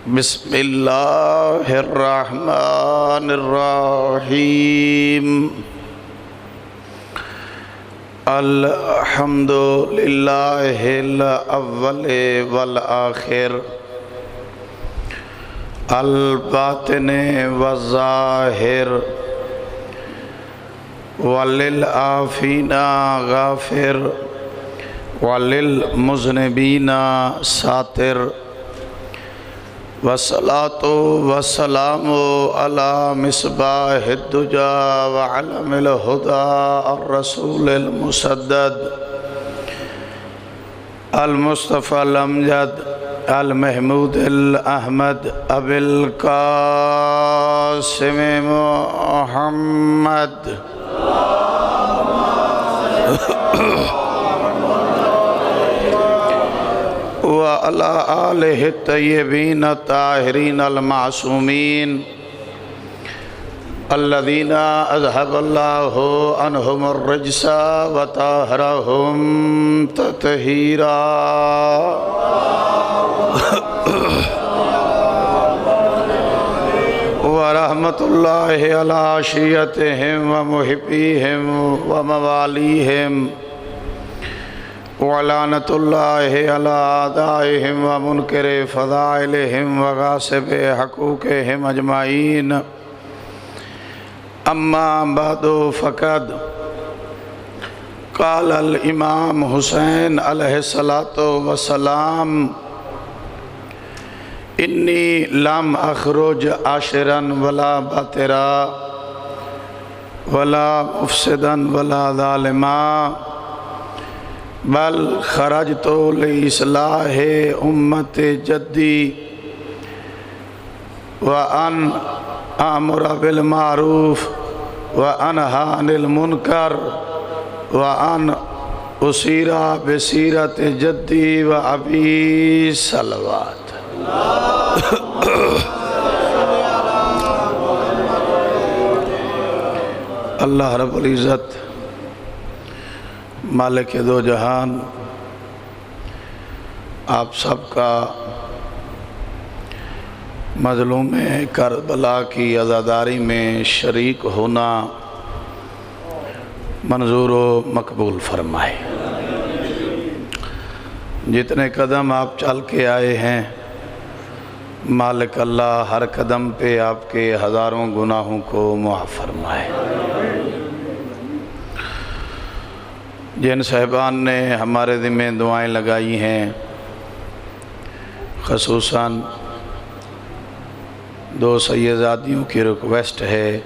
بسم اللہ الرحمن الرحیم الحمد للہ الاول والآخر الباطن والظاہر وللعافین غافر وللمذنبین ساتر والصلاة والسلام على مصباح الدجى وعلم الهدى الرسول المسدد المصطفى الأمجد المحمود الأحمد أبي القاسم محمد وعلى آله الطيبين الطاهرين المعصومين الذين أذهب الله عنهم الرجس وطهرهم تطهيرا ورحمة الله على عشيرتهم ومحبيهم ومواليهم ولعنة الله على أعدائهم ومنكر فضائلهم وغاصب حقوقهم أجمعين أما بعد فقد قال الإمام حسين عليه الصلاة والسلام إني لم أخرج عاشرا ولا باترا ولا مفسدا ولا ظالما بل خرجت لإصلاح أمة جدي وأن أمر بالمعروف وأنهى عن المنكر وأن أسير بسيرة جدي وأبي صلوات اللہ رب العزت مالک دو جہان آپ سب کا مظلوم کربلا کی عزاداری میں شریک ہونا منظور و مقبول فرمائے۔ جتنے قدم آپ چل کے آئے ہیں مالک اللہ ہر قدم پہ آپ کے ہزاروں گناہوں کو معاف فرمائے۔ جن صاحبان نے ہمارے ذمہ دعائیں لگائی ہیں خصوصاً دو سیدزادیوں کی ریکویسٹ ہے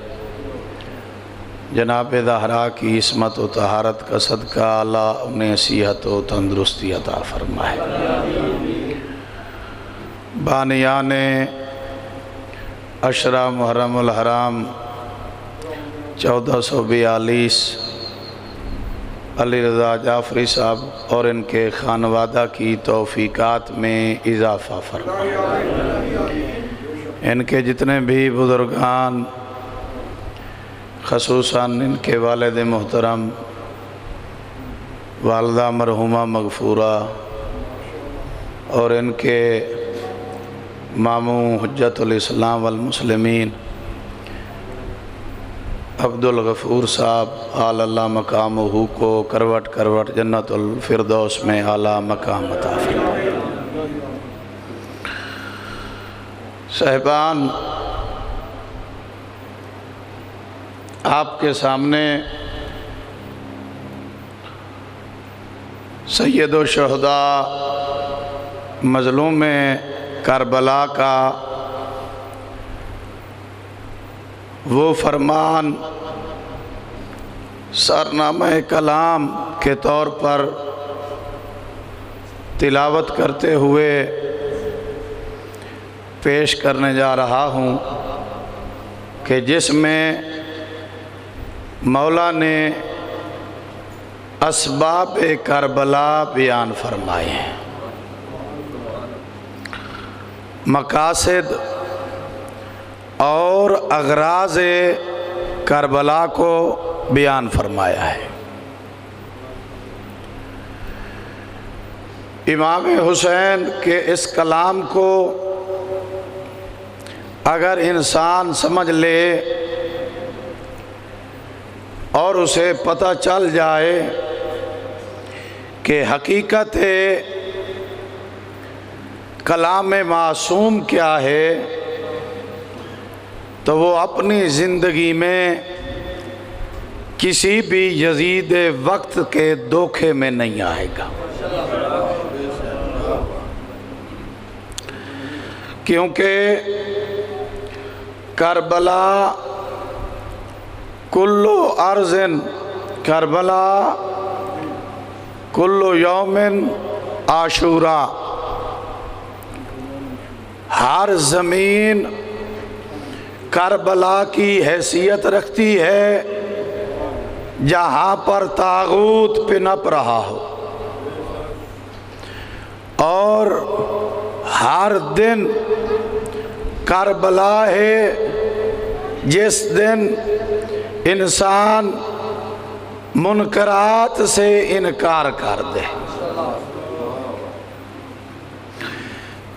جناب زہرا کی عصمت و طہارت کا صدقہ اللہ انہیں صحت و تندرستی عطا فرمائے۔ بانیان عشرہ محرم الحرام 1442 علی رضا جعفری صاحب اور ان کے خانوادہ کی توفیقات میں اضافہ فرمائے۔ ان کے جتنے بھی بزرگان خصوصاً ان کے والد محترم والدہ مرحومہ مغفورہ اور ان کے ماموں حجت الاسلام والمسلمین عبد الغفور صاحب اعلی اللہ مقامہ کو کروٹ کروٹ جنت الفردوس میں اعلیٰ مقام عطا فرمائے۔ صاحبان آپ کے سامنے سید الشہداء مظلوم کربلا کا وہ فرمان سرنامہ کلام کے طور پر تلاوت کرتے ہوئے پیش کرنے جا رہا ہوں کہ جس میں مولا نے اسباب کربلا بیان فرمائے ہیں، مقاصد اور اغراض کربلا کو بیان فرمایا ہے۔ امام حسین کے اس کلام کو اگر انسان سمجھ لے اور اسے پتہ چل جائے کہ حقیقت کلام معصوم کیا ہے، تو وہ اپنی زندگی میں کسی بھی یزید وقت کے دھوکے میں نہیں آئے گا، کیونکہ کربلا کلو ارضن، کربلا کلو یومن عاشورا، ہر زمین کربلا کی حیثیت رکھتی ہے جہاں پر طاغوت پنپ رہا ہو، اور ہر دن کربلا ہے جس دن انسان منکرات سے انکار کر دے۔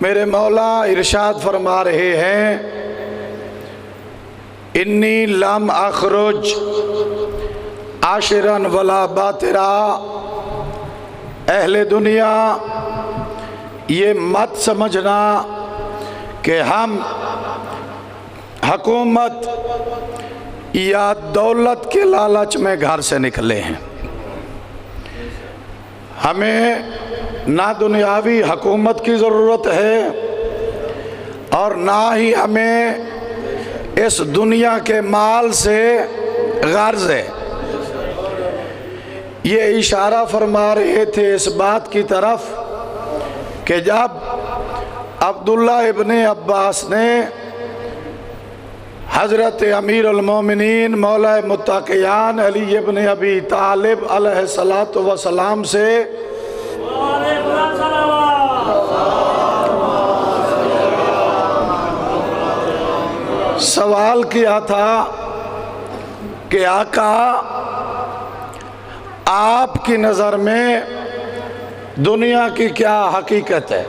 میرے مولا ارشاد فرما رہے ہیں، انی لم اخرج عاشرا ولا باطرا۔ اہل دنیا یہ مت سمجھنا کہ ہم حکومت یا دولت کے لالچ میں گھر سے نکلے ہیں، ہمیں نہ دنیاوی حکومت کی ضرورت ہے اور نہ ہی ہمیں اس دنیا کے مال سے غرض ہے۔ یہ اشارہ فرما رہے تھے اس بات کی طرف کہ جب عبداللہ ابن عباس نے حضرت امیر المومنین مولا متقیان علی ابن ابی طالب علیہ السلام سے سوال کیا تھا کہ آقا آپ کی نظر میں دنیا کی کیا حقیقت ہے،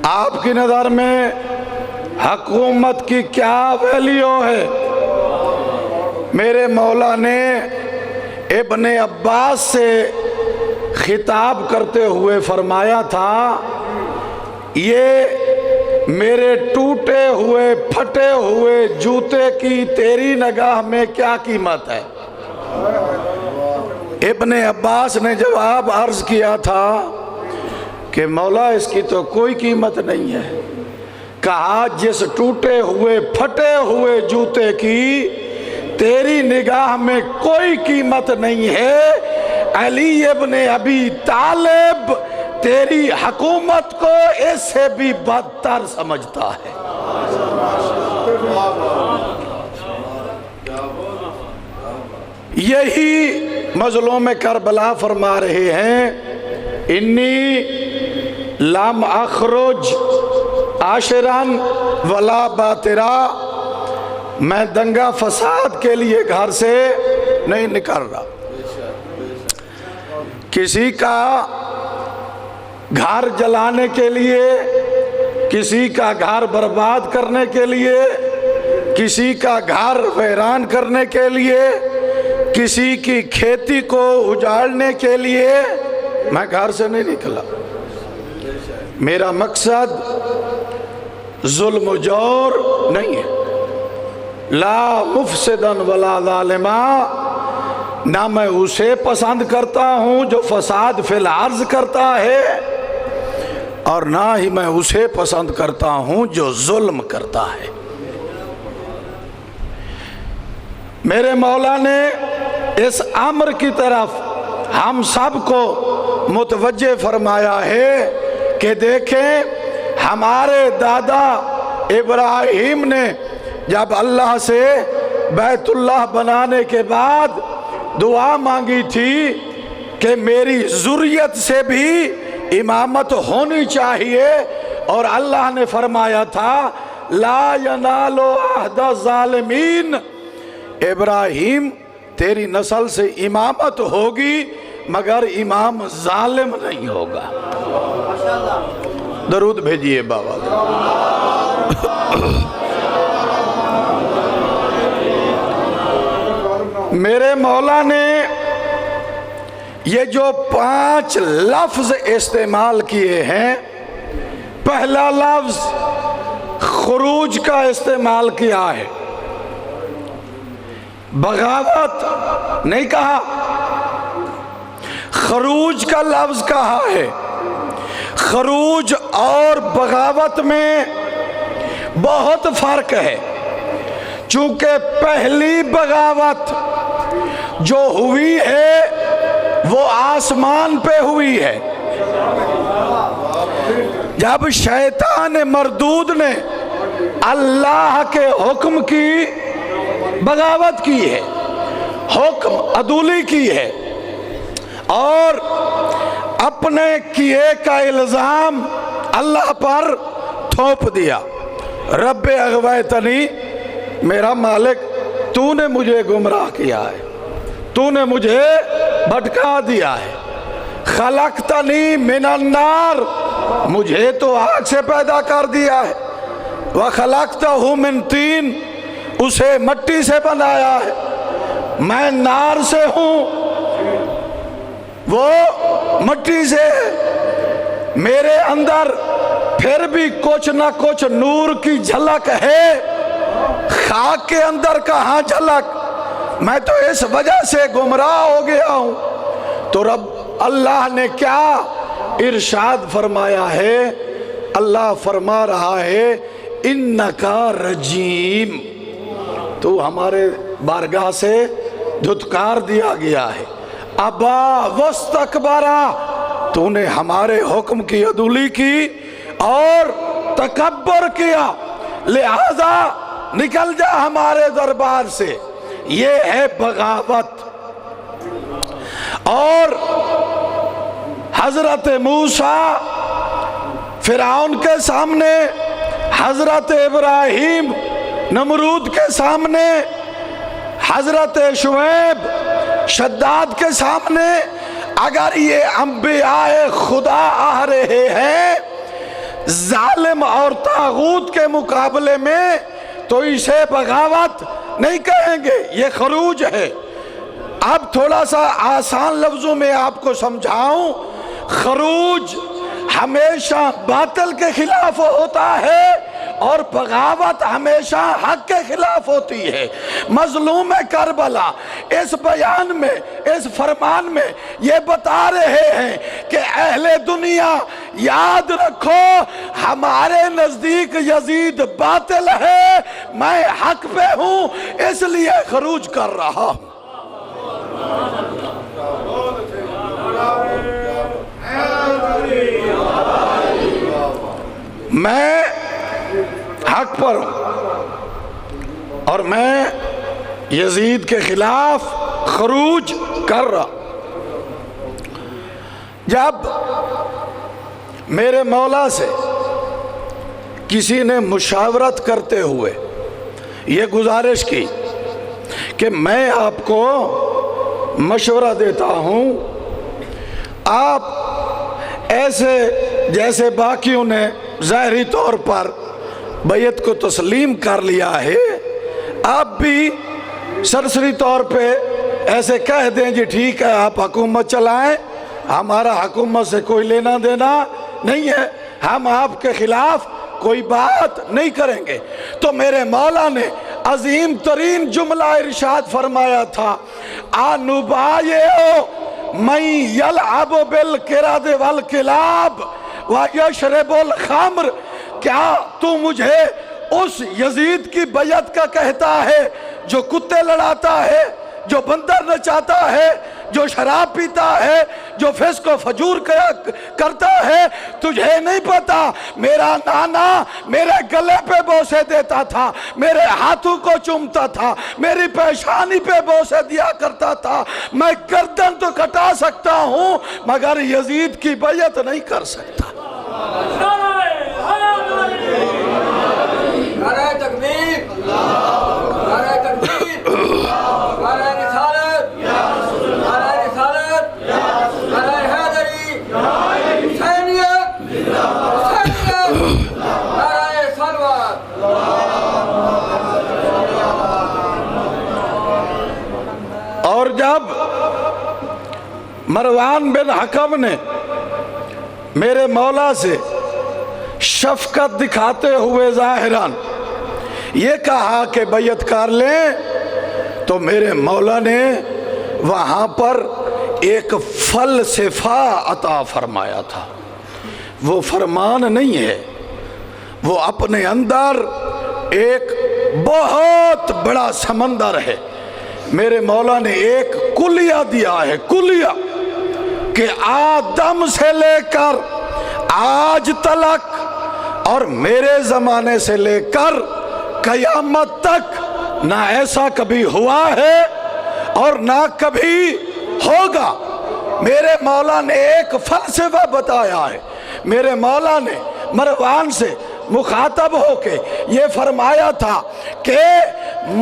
آپ کی نظر میں حکومت کی کیا ویلیو ہے؟ میرے مولا نے ابن عباس سے خطاب کرتے ہوئے فرمایا تھا، یہ میرے ٹوٹے ہوئے پھٹے ہوئے جوتے کی تیری نگاہ میں کیا قیمت ہے؟ ابن عباس نے جواب عرض کیا تھا کہ مولا اس کی تو کوئی قیمت نہیں ہے۔ کہا جس ٹوٹے ہوئے پھٹے ہوئے جوتے کی تیری نگاہ میں کوئی قیمت نہیں ہے، علی ابن ابی طالب تیری حکومت کو اس سے بھی بدتر سمجھتا ہے۔ یہی مظلوم کربلا فرما رہے ہیں، انی لم اخرج عاشرا ولا باطرا، میں دنگا فساد کے لیے گھر سے نہیں نکل رہا، کسی کا گھر جلانے کے لیے، کسی کا گھر برباد کرنے کے لیے، کسی کا گھر ویران کرنے کے لیے، کسی کی کھیتی کو اجاڑنے کے لیے میں گھر سے نہیں نکلا۔ میرا مقصد ظلم و جور نہیں ہے، لا مفسدا ولا ظالما، نہ میں اسے پسند کرتا ہوں جو فساد فی الارض کرتا ہے، اور نہ ہی میں اسے پسند کرتا ہوں جو ظلم کرتا ہے۔ میرے مولا نے اس امر کی طرف ہم سب کو متوجہ فرمایا ہے کہ دیکھیں ہمارے دادا ابراہیم نے جب اللہ سے بیت اللہ بنانے کے بعد دعا مانگی تھی کہ میری ذریت سے بھی امامت ہونی چاہیے، اور اللہ نے فرمایا تھا لا ینال عہد الظالمین، ابراہیم تیری نسل سے امامت ہوگی مگر امام ظالم نہیں ہوگا۔ درود بھیجئے بابا۔ میرے مولا نے یہ جو 5 لفظ استعمال کیے ہیں، پہلا لفظ خروج کا استعمال کیا ہے، بغاوت نہیں کہا، خروج کا لفظ کہا ہے۔ خروج اور بغاوت میں بہت فرق ہے، چونکہ پہلی بغاوت جو ہوئی ہے وہ آسمان پہ ہوئی ہے، جب شیطان مردود نے اللہ کے حکم کی بغاوت کی ہے، حکم عدولی کی ہے، اور اپنے کیے کا الزام اللہ پر تھوپ دیا۔ رب اغویتنی، میرا مالک تو نے مجھے گمراہ کیا ہے، تو نے مجھے بھٹکا دیا ہے۔ خلقتنی من النار، مجھے تو آگ سے پیدا کر دیا ہے، وخلقتہ من طین، اسے مٹی سے بنایا ہے، میں نار سے ہوں، وہ مٹی سے ہے، میرے اندر پھر بھی کچھ نہ کچھ نور کی جھلک ہے، خاک کے اندر کہاں جھلک، میں تو اس وجہ سے گمراہ ہو گیا ہوں۔ تو رب اللہ نے کیا ارشاد فرمایا ہے؟ اللہ فرما رہا ہے انکا رجیم، تو ہمارے بارگاہ سے دھتکار دیا گیا ہے، ابا واستکبرا، تو نے ہمارے حکم کی عدولی کی اور تکبر کیا، لہذا نکل جا ہمارے دربار سے۔ یہ ہے بغاوت۔ اور حضرت موسیٰ فرعون کے سامنے، حضرت ابراہیم نمرود کے سامنے، حضرت شعیب شداد کے سامنے، اگر یہ انبیاء خدا آ رہے ہیں ظالم اور طاغوت کے مقابلے میں، تو اسے بغاوت نہیں کہیں گے، یہ خروج ہے۔ اب تھوڑا سا آسان لفظوں میں آپ کو سمجھاؤں، خروج ہمیشہ باطل کے خلاف ہوتا ہے اور بغاوت ہمیشہ حق کے خلاف ہوتی ہے۔ مظلوم کربلا اس بیان میں، اس فرمان میں یہ بتا رہے ہیں کہ اہل دنیا یاد رکھو، ہمارے نزدیک یزید باطل ہے، میں حق پہ ہوں، اس لیے خروج کر رہا ہوں۔ میں حق پر ہوں اور میں یزید کے خلاف خروج کر رہا۔ جب میرے مولا سے کسی نے مشاورت کرتے ہوئے یہ گزارش کی کہ میں آپ کو مشورہ دیتا ہوں، آپ ایسے جیسے باقیوں نے ظاہری طور پر بیعت کو تسلیم کر لیا ہے، آپ بھی سرسری طور پہ ایسے کہہ دیں جی ٹھیک ہے آپ حکومت چلائیں، ہمارا حکومت سے کوئی لینا دینا نہیں ہے، ہم آپ کے خلاف کوئی بات نہیں کریں گے۔ تو میرے مولا نے عظیم ترین جملہ ارشاد فرمایا تھا، آنُبَایِعُ مَن یلعب بالقرد والکلاب ویشرب الخمر، کیا تو مجھے اس یزید کی بیعت کا کہتا ہے جو کتے لڑاتا ہے، جو بندر نچاتا ہے، جو شراب پیتا ہے، جو فسق و فجور کرتا ہے؟ تجھے نہیں پتا میرا نانا میرے گلے پہ بوسے دیتا تھا، میرے ہاتھوں کو چومتا تھا، میری پیشانی پہ بوسے دیا کرتا تھا، میں گردن تو کٹا سکتا ہوں مگر یزید کی بیعت نہیں کر سکتا۔ نعرہ تکبیر، نعرہ تکبیر، نعرہ رسالت، نعرہ رسالت، نعرہ حیدری، حسینیت، حسینیت، نعرہ سلوات۔ مروان بن حکم نے میرے مولا سے شفقت دکھاتے ہوئے ظاہراً یہ کہا کہ بیعت کر لیں، تو میرے مولا نے وہاں پر ایک فلسفہ عطا فرمایا تھا۔ وہ فرمان نہیں ہے، وہ اپنے اندر ایک بہت بڑا سمندر ہے۔ میرے مولا نے ایک کلیہ دیا ہے، کلیہ، کہ آدم سے لے کر آج تلک اور میرے زمانے سے لے کر قیامت تک نہ ایسا کبھی ہوا ہے اور نہ کبھی ہوگا۔ میرے مولا نے ایک فلسفہ بتایا ہے۔ میرے مولا نے مروان سے مخاطب ہو کے یہ فرمایا تھا کہ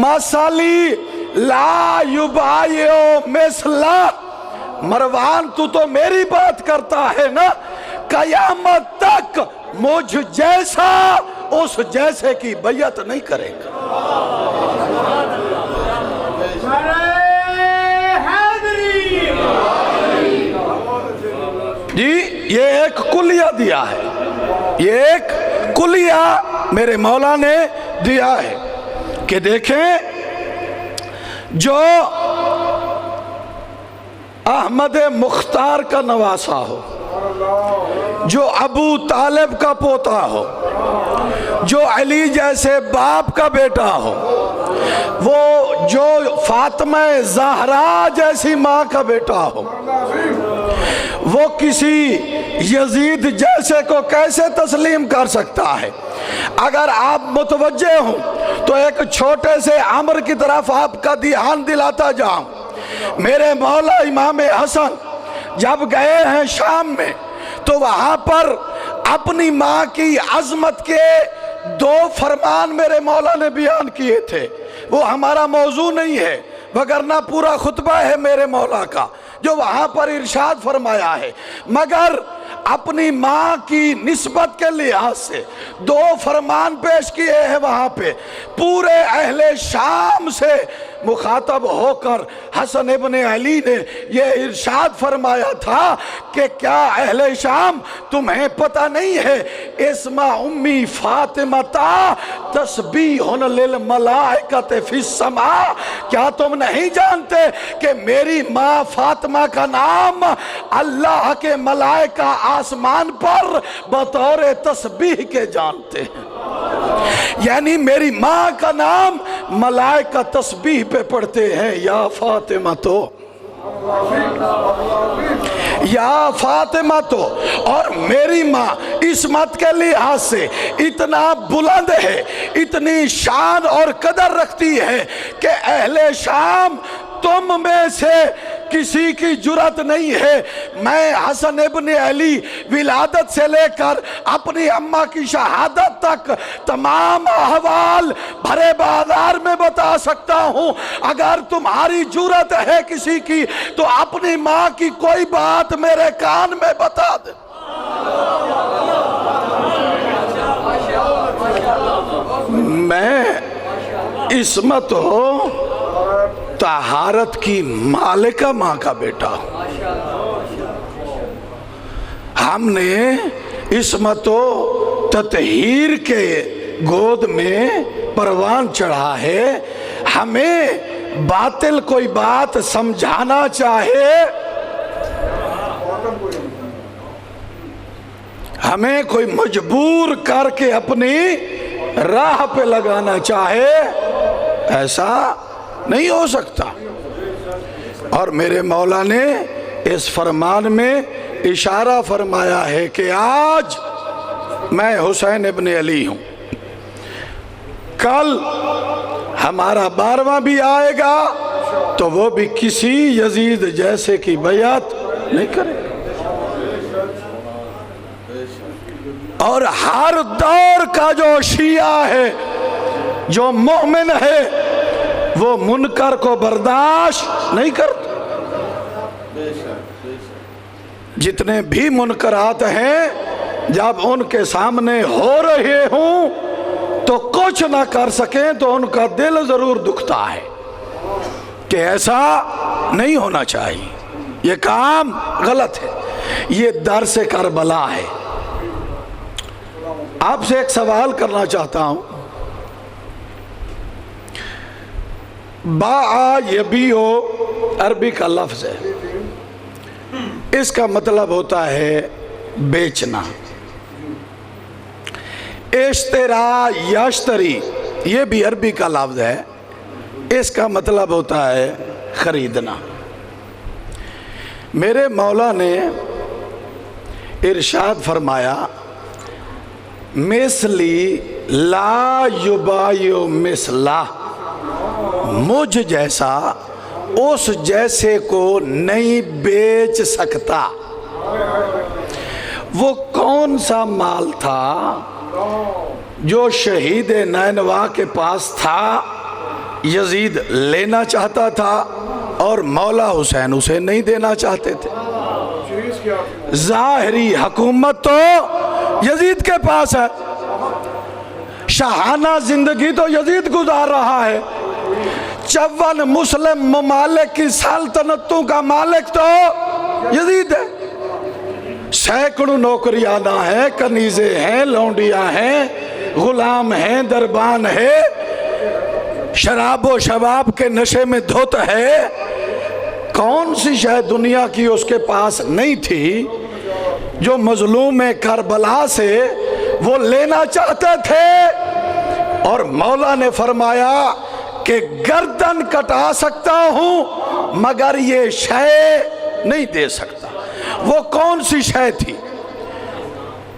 مسالی لا یبایعو مثلا، مروان تو میری بات کرتا ہے نا، قیامت تک مجھ جیسا اس جیسے کی بیعت نہیں کرے گا۔ جی یہ ایک کلیہ دیا ہے، یہ ایک کلیہ میرے مولا نے دیا ہے کہ دیکھیں جو احمد مختار کا نواسا ہو، جو ابو طالب کا پوتا ہو، جو علی جیسے باپ کا بیٹا ہو، وہ جو فاطمہ زہرا جیسی ماں کا بیٹا ہو، وہ کسی یزید جیسے کو کیسے تسلیم کر سکتا ہے؟ اگر آپ متوجہ ہوں تو ایک چھوٹے سے عمر کی طرف آپ کا دھیان دلاتا جاؤں۔ میرے مولا امام حسن جب گئے ہیں شام میں تو وہاں پر اپنی ماں کی عظمت کے 2 فرمان میرے مولا نے بیان کیے تھے۔ وہ ہمارا موضوع نہیں ہے، وگرنہ پورا خطبہ ہے میرے مولا کا جو وہاں پر ارشاد فرمایا ہے، مگر اپنی ماں کی نسبت کے لحاظ سے 2 فرمان پیش کیے ہیں وہاں پہ۔ پورے اہل شام سے مخاطب ہو کر حسن ابن علی نے یہ ارشاد فرمایا تھا کہ کیا اہل شام تمہیں پتہ نہیں ہے اسما امی فاطمہ تسبیح للملائکۃ فی السماء، کیا تم نہیں جانتے کہ میری ماں فاطمہ کا نام اللہ کے ملائکہ آسمان پر بطور تسبیح کے جانتے ہیں؟ یعنی میری ماں کا نام ملائکہ تسبیح پہ پڑھتے ہیں، یا فاطمہ تو، یا فاطمہ تو۔ اور میری ماں عصمت کے لحاظ سے اتنا بلند ہے، اتنی شان اور قدر رکھتی ہے کہ اہل شام تم میں سے کسی کی جرات نہیں ہے میں حسن ابن علی ولادت سے لے کر اپنی اماں کی شہادت تک تمام احوال بھرے بازار میں بتا سکتا ہوں۔ اگر تمہاری جرات ہے کسی کی تو اپنی ماں کی کوئی بات میرے کان میں بتا دے۔ میں عصمت ہو طہارت کی مالکہ ماں کا بیٹا ہوں۔ ہم نے عصمت و تطہیر کے گود میں پروان چڑھا ہے۔ ہمیں باطل کوئی بات سمجھانا چاہے، ہمیں کوئی مجبور کر کے اپنی راہ پہ لگانا چاہے، ایسا نہیں ہو سکتا۔ اور میرے مولا نے اس فرمان میں اشارہ فرمایا ہے کہ آج میں حسین ابن علی ہوں، کل ہمارا 12واں بھی آئے گا تو وہ بھی کسی یزید جیسے کی بیعت نہیں کرے گا۔ اور ہر دور کا جو شیعہ ہے، جو مومن ہے، وہ منکر کو برداشت نہیں کرتا۔ جتنے بھی منکرات ہیں جب ان کے سامنے ہو رہے ہوں تو کچھ نہ کر سکیں تو ان کا دل ضرور دکھتا ہے کہ ایسا نہیں ہونا چاہیے۔ یہ کام غلط ہے، یہ درس کربلا ہے۔ آپ سے ایک سوال کرنا چاہتا ہوں، باع یبیع عربی کا لفظ ہے، اس کا مطلب ہوتا ہے بیچنا۔ اشترا یشتری یہ بھی عربی کا لفظ ہے، اس کا مطلب ہوتا ہے خریدنا۔ میرے مولا نے ارشاد فرمایا مثلی لا یبایع مثلہ، مجھ جیسا اس جیسے کو نہیں بیچ سکتا۔ وہ کون سا مال تھا جو شہید نینوا کے پاس تھا، یزید لینا چاہتا تھا اور مولا حسین اسے نہیں دینا چاہتے تھے؟ ظاہری حکومت تو یزید کے پاس ہے، شاہانہ زندگی تو یزید گزار رہا ہے، 54 مسلم ممالک کی سلطنتوں کا مالک تو یزید ہے، سینکڑوں نوکریانہ ہیں، کنیزیں ہیں، لونڈیاں ہیں، غلام ہیں، دربان ہے، شراب و شباب کے نشے میں دھت ہے۔ کون سی شے دنیا کی اس کے پاس نہیں تھی جو مظلوم کربلا سے وہ لینا چاہتے تھے؟ اور مولا نے فرمایا کہ گردن کٹا سکتا ہوں مگر یہ شے نہیں دے سکتا۔ وہ کون سی شے تھی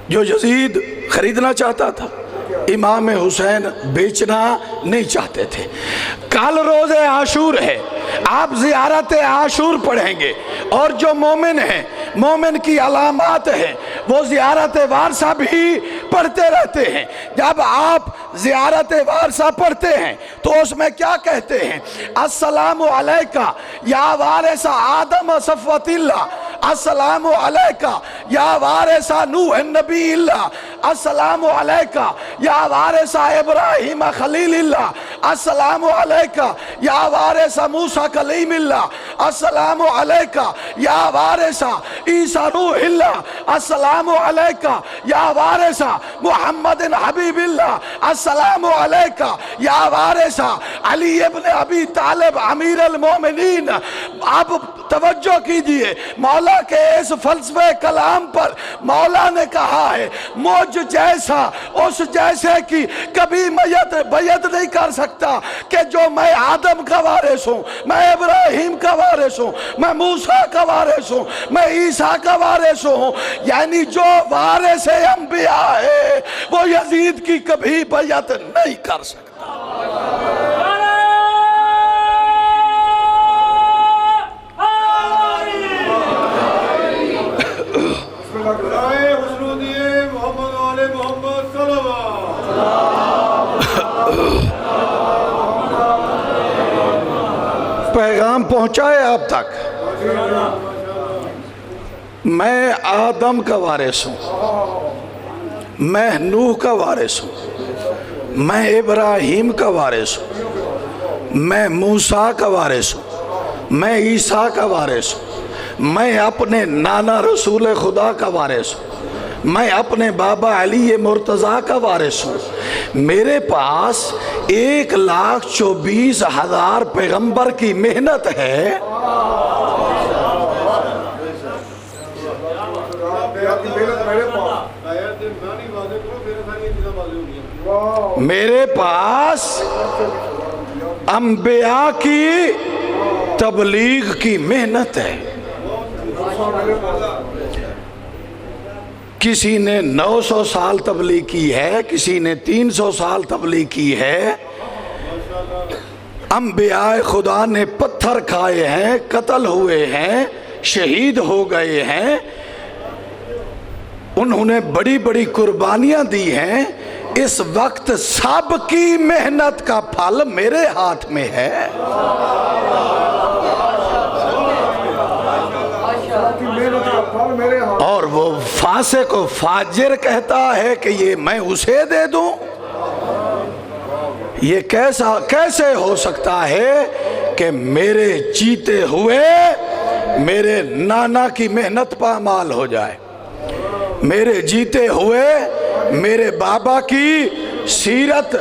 جو یزید خریدنا چاہتا تھا؟ امام حسین بیچنا نہیں چاہتے تھے۔ کل روز عاشور ہے، آپ زیارت عاشور پڑھیں گے، اور جو مومن ہیں، مومن کی علامات ہیں، وہ زیارت وارثہ بھی پڑھتے رہتے ہیں۔ جب آپ زیارت وارثہ پڑھتے ہیں تو اس میں کیا کہتے ہیں؟ السلام علیکہ یا وارث آدم صفوت اللہ، السلام علیکہ یا وارث نوح النبی اللہ، السلام علیکہ یا وارث ابراہیم خلیل اللہ، السلام علیکہ یا وارث موسیٰ کلیم اللہ، السلام علیکہ یا وارث عیسیٰ روح اللہ، السلام علیکہ یا وارث محمد حبیب اللہ، السلام علیکہ یا وارث علی ابن ابی طالب امیر المومنین۔ اب توجہ کیجئے، مولا کے اس فلسفے کلام پر مولا نے کہا ہے مجھ جیسا اس جیسے کی کبھی بیعت نہیں کر سکتا کہ جو میں آدم کا وارث ہوں، میں ابراہیم کا وارث ہوں، میں موسیٰ کا وارث ہوں، میں عیسیٰ کا وارث ہوں۔ یعنی جو وارث انبیاء ہے وہ یزید کی کبھی بیعت نہیں کر سکتا۔ پیغام پہنچا ہے آپ تک؟ میں آدم کا وارث ہوں، میں نوح کا وارث ہوں، میں ابراہیم کا وارث ہوں، میں موسیٰ کا وارث ہوں، میں عیسیٰ کا وارث ہوں، میں اپنے نانا رسول خدا کا وارث ہوں، میں اپنے بابا علی مرتضیٰ کا وارث ہوں۔ میرے پاس 1,24,000 پیغمبر کی محنت ہے۔ میرے پاس انبیاء کی تبلیغ کی محنت ہے۔ کسی نے 900 سال تبلیغ کی ہے، کسی نے 300 سال تبلیغ کی ہے۔ انبیاء خدا نے پتھر کھائے ہیں، قتل ہوئے ہیں، شہید ہو گئے ہیں، انہوں نے بڑی بڑی قربانیاں دی ہیں۔ اس وقت سب کی محنت کا پھل میرے ہاتھ میں ہے۔ اور وہ فاسق و فاجر کہتا ہے کہ یہ میں اسے دے دوں۔ یہ کیسے ہو سکتا ہے کہ میرے جیتے ہوئے میرے نانا کی محنت پامال ہو جائے، میرے جیتے ہوئے میرے بابا کی سیرت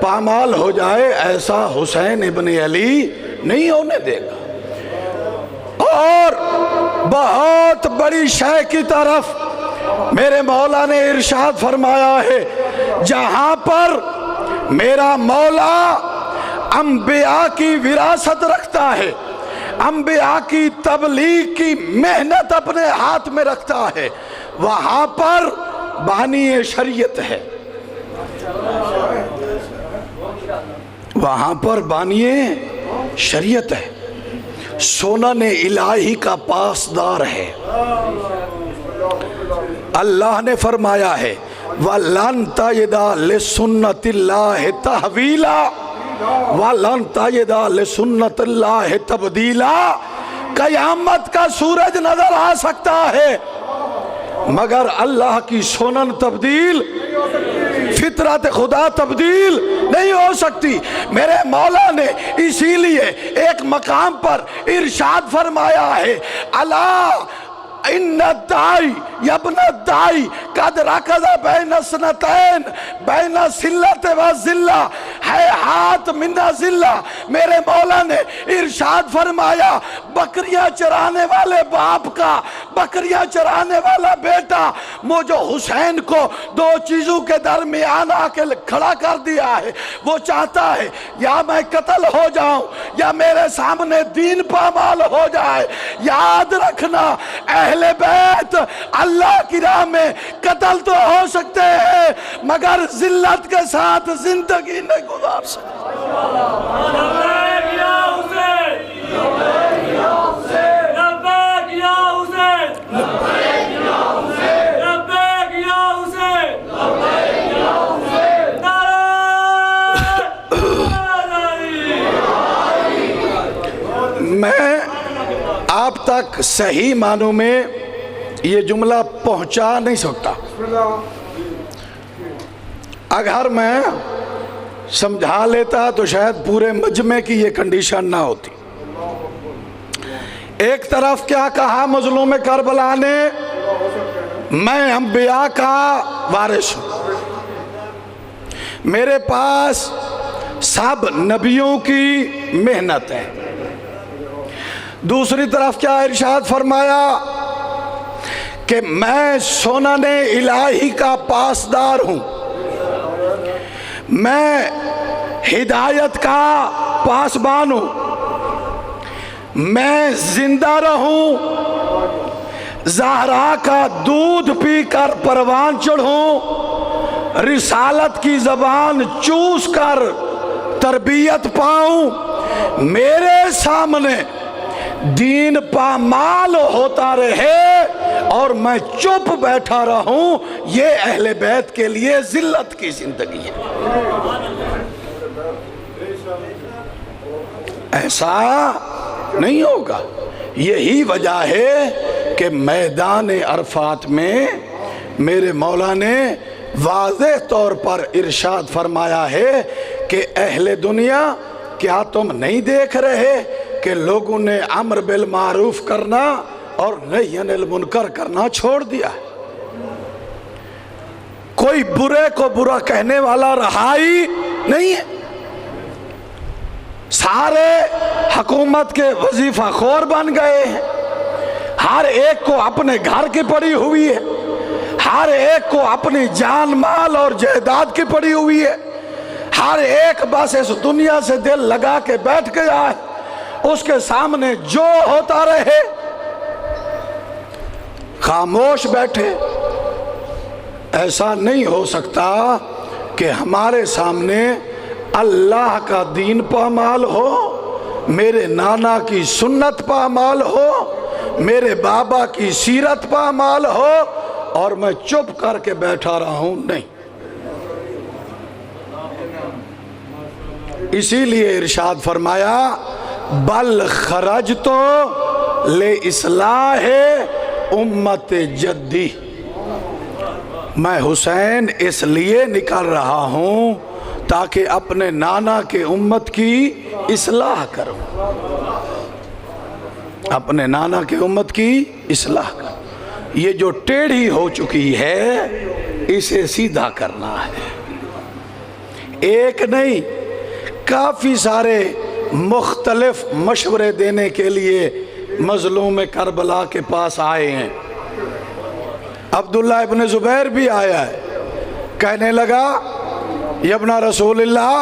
پامال ہو جائے، ایسا حسین ابن علی نہیں ہونے دے گا۔ اور بہت بڑی شے کی طرف میرے مولا نے ارشاد فرمایا ہے، جہاں پر میرا مولا انبیاء کی وراثت رکھتا ہے، انبیاء کی تبلیغ کی محنت اپنے ہاتھ میں رکھتا ہے، وہاں پر بانی شریعت ہے، وہاں پر بانی شریعت ہے، سنن الہی کا پاسدار ہے۔ اللہ نے فرمایا ہے وَلَن تَجِدَ لِسُنَّتِ اللَّهِ تَحْوِيلًا وَلَن تَجِدَ لِسُنَّتِ اللَّهِ تَبْدِيلًا۔ قیامت کا سورج نظر آ سکتا ہے مگر اللہ کی سنن تبدیل، فطرت خدا تبدیل نہیں ہو سکتی۔ میرے مولا نے اسی لیے ایک مقام پر ارشاد فرمایا ہے، الا ان الدائی یابن الدائی قد رکض بین سنتین بین ذلت و ذلہ ہیہات من ذلہ۔ میرے مولا نے ارشاد فرمایا بکریاں چرانے والے باپ کا بکریاں چرانے والا بیٹا جو حسین کو دو چیزوں کے درمیان آ کے کھڑا کر دیا ہے، وہ چاہتا ہے یا میں قتل ہو جاؤں یا میرے سامنے دین پامال ہو جائے۔ یاد رکھنا اہل بیت اللہ کی راہ میں قتل تو ہو سکتے ہیں مگر ذلت کے ساتھ زندگی نہیں گزار سکتے۔ میں آپ تک صحیح معنوں میں یہ جملہ پہنچا نہیں سکتا، اگر میں سمجھا لیتا تو شاید پورے مجمع کی یہ کنڈیشن نہ ہوتی۔ ایک طرف کیا کہا مظلوم کربلا نے، میں انبیاء کا وارث ہوں، میرے پاس سب نبیوں کی محنت ہے۔ دوسری طرف کیا ارشاد فرمایا کہ میں سنن الہی کا پاسدار ہوں، میں ہدایت کا پاسبان ہوں، میں زندہ رہوں، زہرا کا دودھ پی کر پروان چڑھوں، رسالت کی زبان چوس کر تربیت پاؤں، میرے سامنے دین پامال ہوتا رہے اور میں چپ بیٹھا رہوں، یہ اہل بیت کے لیے ذلت کی زندگی ہے۔ ایسا نہیں ہوگا۔ یہی وجہ ہے کہ میدان عرفات میں میرے مولا نے واضح طور پر ارشاد فرمایا ہے کہ اہل دنیا کیا تم نہیں دیکھ رہے کہ لوگوں نے امر بالمعروف کرنا اور نہی عن المنکر کرنا چھوڑ دیا ہے، کوئی برے کو برا کہنے والا رہا ہی نہیں ہے، سارے حکومت کے وظیفہ خور بن گئے ہیں، ہر ایک کو اپنے گھر کی پڑی ہوئی ہے، ہر ایک کو اپنی جان مال اور جائیداد کی پڑی ہوئی ہے، ہر ایک بس اس دنیا سے دل لگا کے بیٹھ گیا ہے، اس کے سامنے جو ہوتا رہے خاموش بیٹھے۔ ایسا نہیں ہو سکتا کہ ہمارے سامنے اللہ کا دین پامال ہو، میرے نانا کی سنت پامال ہو، میرے بابا کی سیرت پامال ہو اور میں چپ کر کے بیٹھا رہا ہوں، نہیں۔ اسی لیے ارشاد فرمایا بل خرجت لِإِصْلَاحِ امت جدی، میں حسین اس لیے نکل رہا ہوں تاکہ اپنے نانا کے امت کی اصلاح کروں۔ اپنے نانا کی امت کی اصلاح کر. یہ جو ٹیڑھی ہو چکی ہے اسے سیدھا کرنا ہے. ایک نہیں کافی سارے مختلف مشورے دینے کے لیے مظلوم کربلا کے پاس آئے ہیں. عبداللہ ابن زبیر بھی آیا ہے, کہنے لگا یا ابن رسول اللہ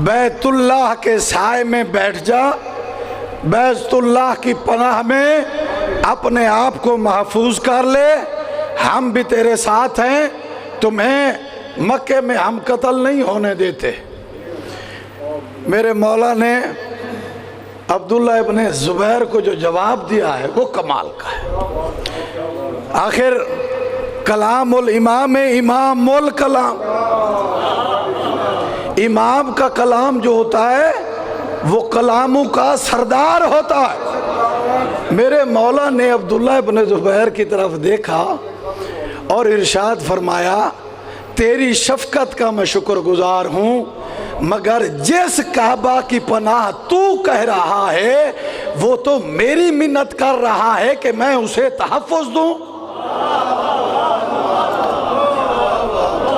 بیت اللہ کے سائے میں بیٹھ جا, بیت اللہ کی پناہ میں اپنے آپ کو محفوظ کر لے, ہم بھی تیرے ساتھ ہیں, تمہیں مکے میں ہم قتل نہیں ہونے دیتے. میرے مولا نے عبداللہ ابن زبیر کو جو جواب دیا ہے وہ کمال کا ہے. آخر کلام الامام امام الکلام, امام کا کلام جو ہوتا ہے وہ کلاموں کا سردار ہوتا ہے. میرے مولا نے عبداللہ ابن زبیر کی طرف دیکھا اور ارشاد فرمایا تیری شفقت کا میں شکر گزار ہوں, مگر جس کعبہ کی پناہ تو کہہ رہا ہے وہ تو میری منت کر رہا ہے کہ میں اسے تحفظ دوں.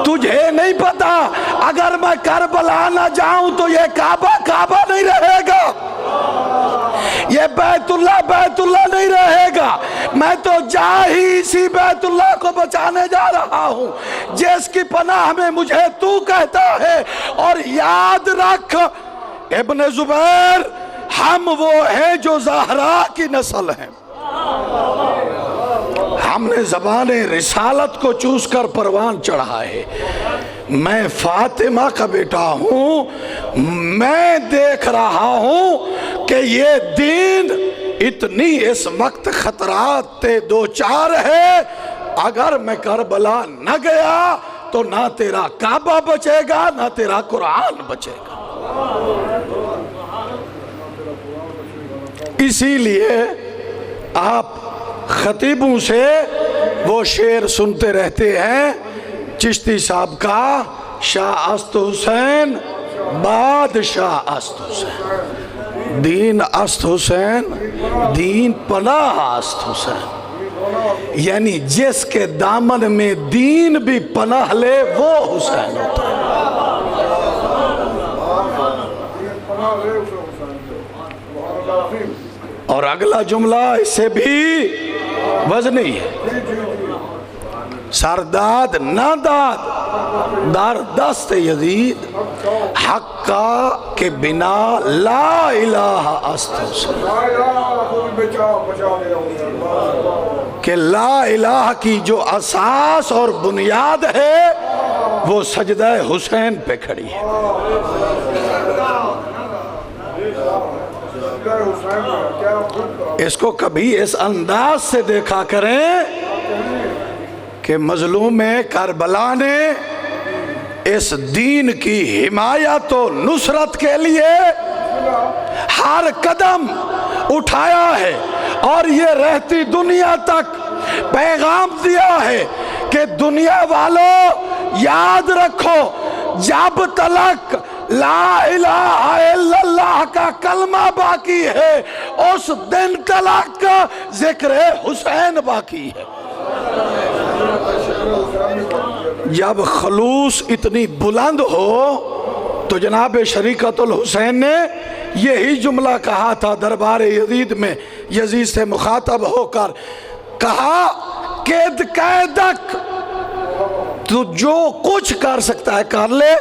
تجھے نہیں پتا اگر میں کربلا نہ جاؤں تو یہ کعبہ نہیں رہے گا, یہ بیت اللہ نہیں رہے گا. میں تو جا ہی اسی بیت اللہ کو بچانے جا رہا ہوں جس کی پناہ میں مجھے تو کہتا ہے. اور یاد رکھ ابن زبیر, ہم وہ ہیں جو زہرا کی نسل ہیں. ہم نے زبان رسالت کو چوس کر پروان چڑھا ہے. میں فاطمہ کا بیٹا ہوں, میں دیکھ رہا ہوں کہ یہ دین اتنی اس وقت خطرات تے دو چار ہے. اگر میں کربلا نہ گیا تو نہ تیرا کعبہ بچے گا نہ تیرا قرآن بچے گا. اسی لیے آپ خطیبوں سے وہ شعر سنتے رہتے ہیں چشتی صاحب کا, شاہ است حسین بادشاہ است حسین, دین است حسین دین پناہ است حسین. یعنی جس کے دامن میں دین بھی پناہ لے وہ حسین ہوتا ہے. اور اگلا جملہ اس سے بھی وزنی ہے, سرداد نہ داد در دست یزید حق کا کہ بنا لا الہ است حسین. کہ لا الہ کی جو اساس اور بنیاد ہے وہ سجدہ حسین پہ کھڑی ہے. اس کو کبھی اس انداز سے دیکھا کریں کہ مظلوم کربلا نے اس دین کی حمایت و نصرت کے لیے ہر قدم اٹھایا ہے اور یہ رہتی دنیا تک پیغام دیا ہے کہ دنیا والوں یاد رکھو جب تلک لا الہ الا اللہ کا کلمہ باقی ہے اس دن تلک ذکر حسین باقی ہے. جب خلوص اتنی بلند ہو تو جناب شریکت الحسین نے یہی جملہ کہا تھا دربار یزید میں. یزید سے مخاطب ہو کر کہا قید قیدک, تو جو کچھ کر سکتا ہے کر لے.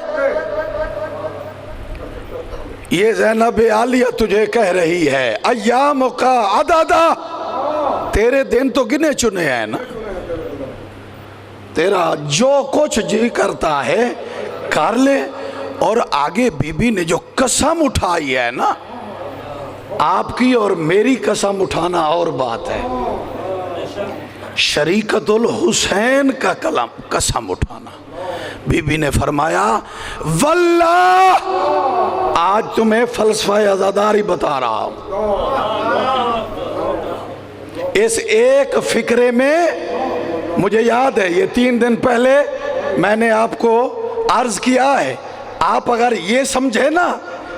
یہ زینب عالیہ تجھے کہہ رہی ہے ایام کا عددہ, تیرے دن تو گنے چنے ہیں نا, تیرا جو کچھ جی کرتا ہے کر لے. اور آگے بی بی نے جو قسم اٹھائی ہے نا, آپ کی اور میری قسم اٹھانا اور بات ہے, شریکت الحسین کا قسم اٹھانا. بی بی نے فرمایا واللہ, آج تمہیں فلسفہ عزاداری بتا رہا ہوں, اس ایک فکرے میں مجھے یاد ہے یہ 3 دن پہلے میں نے آپ کو عرض کیا ہے, آپ اگر یہ سمجھے نا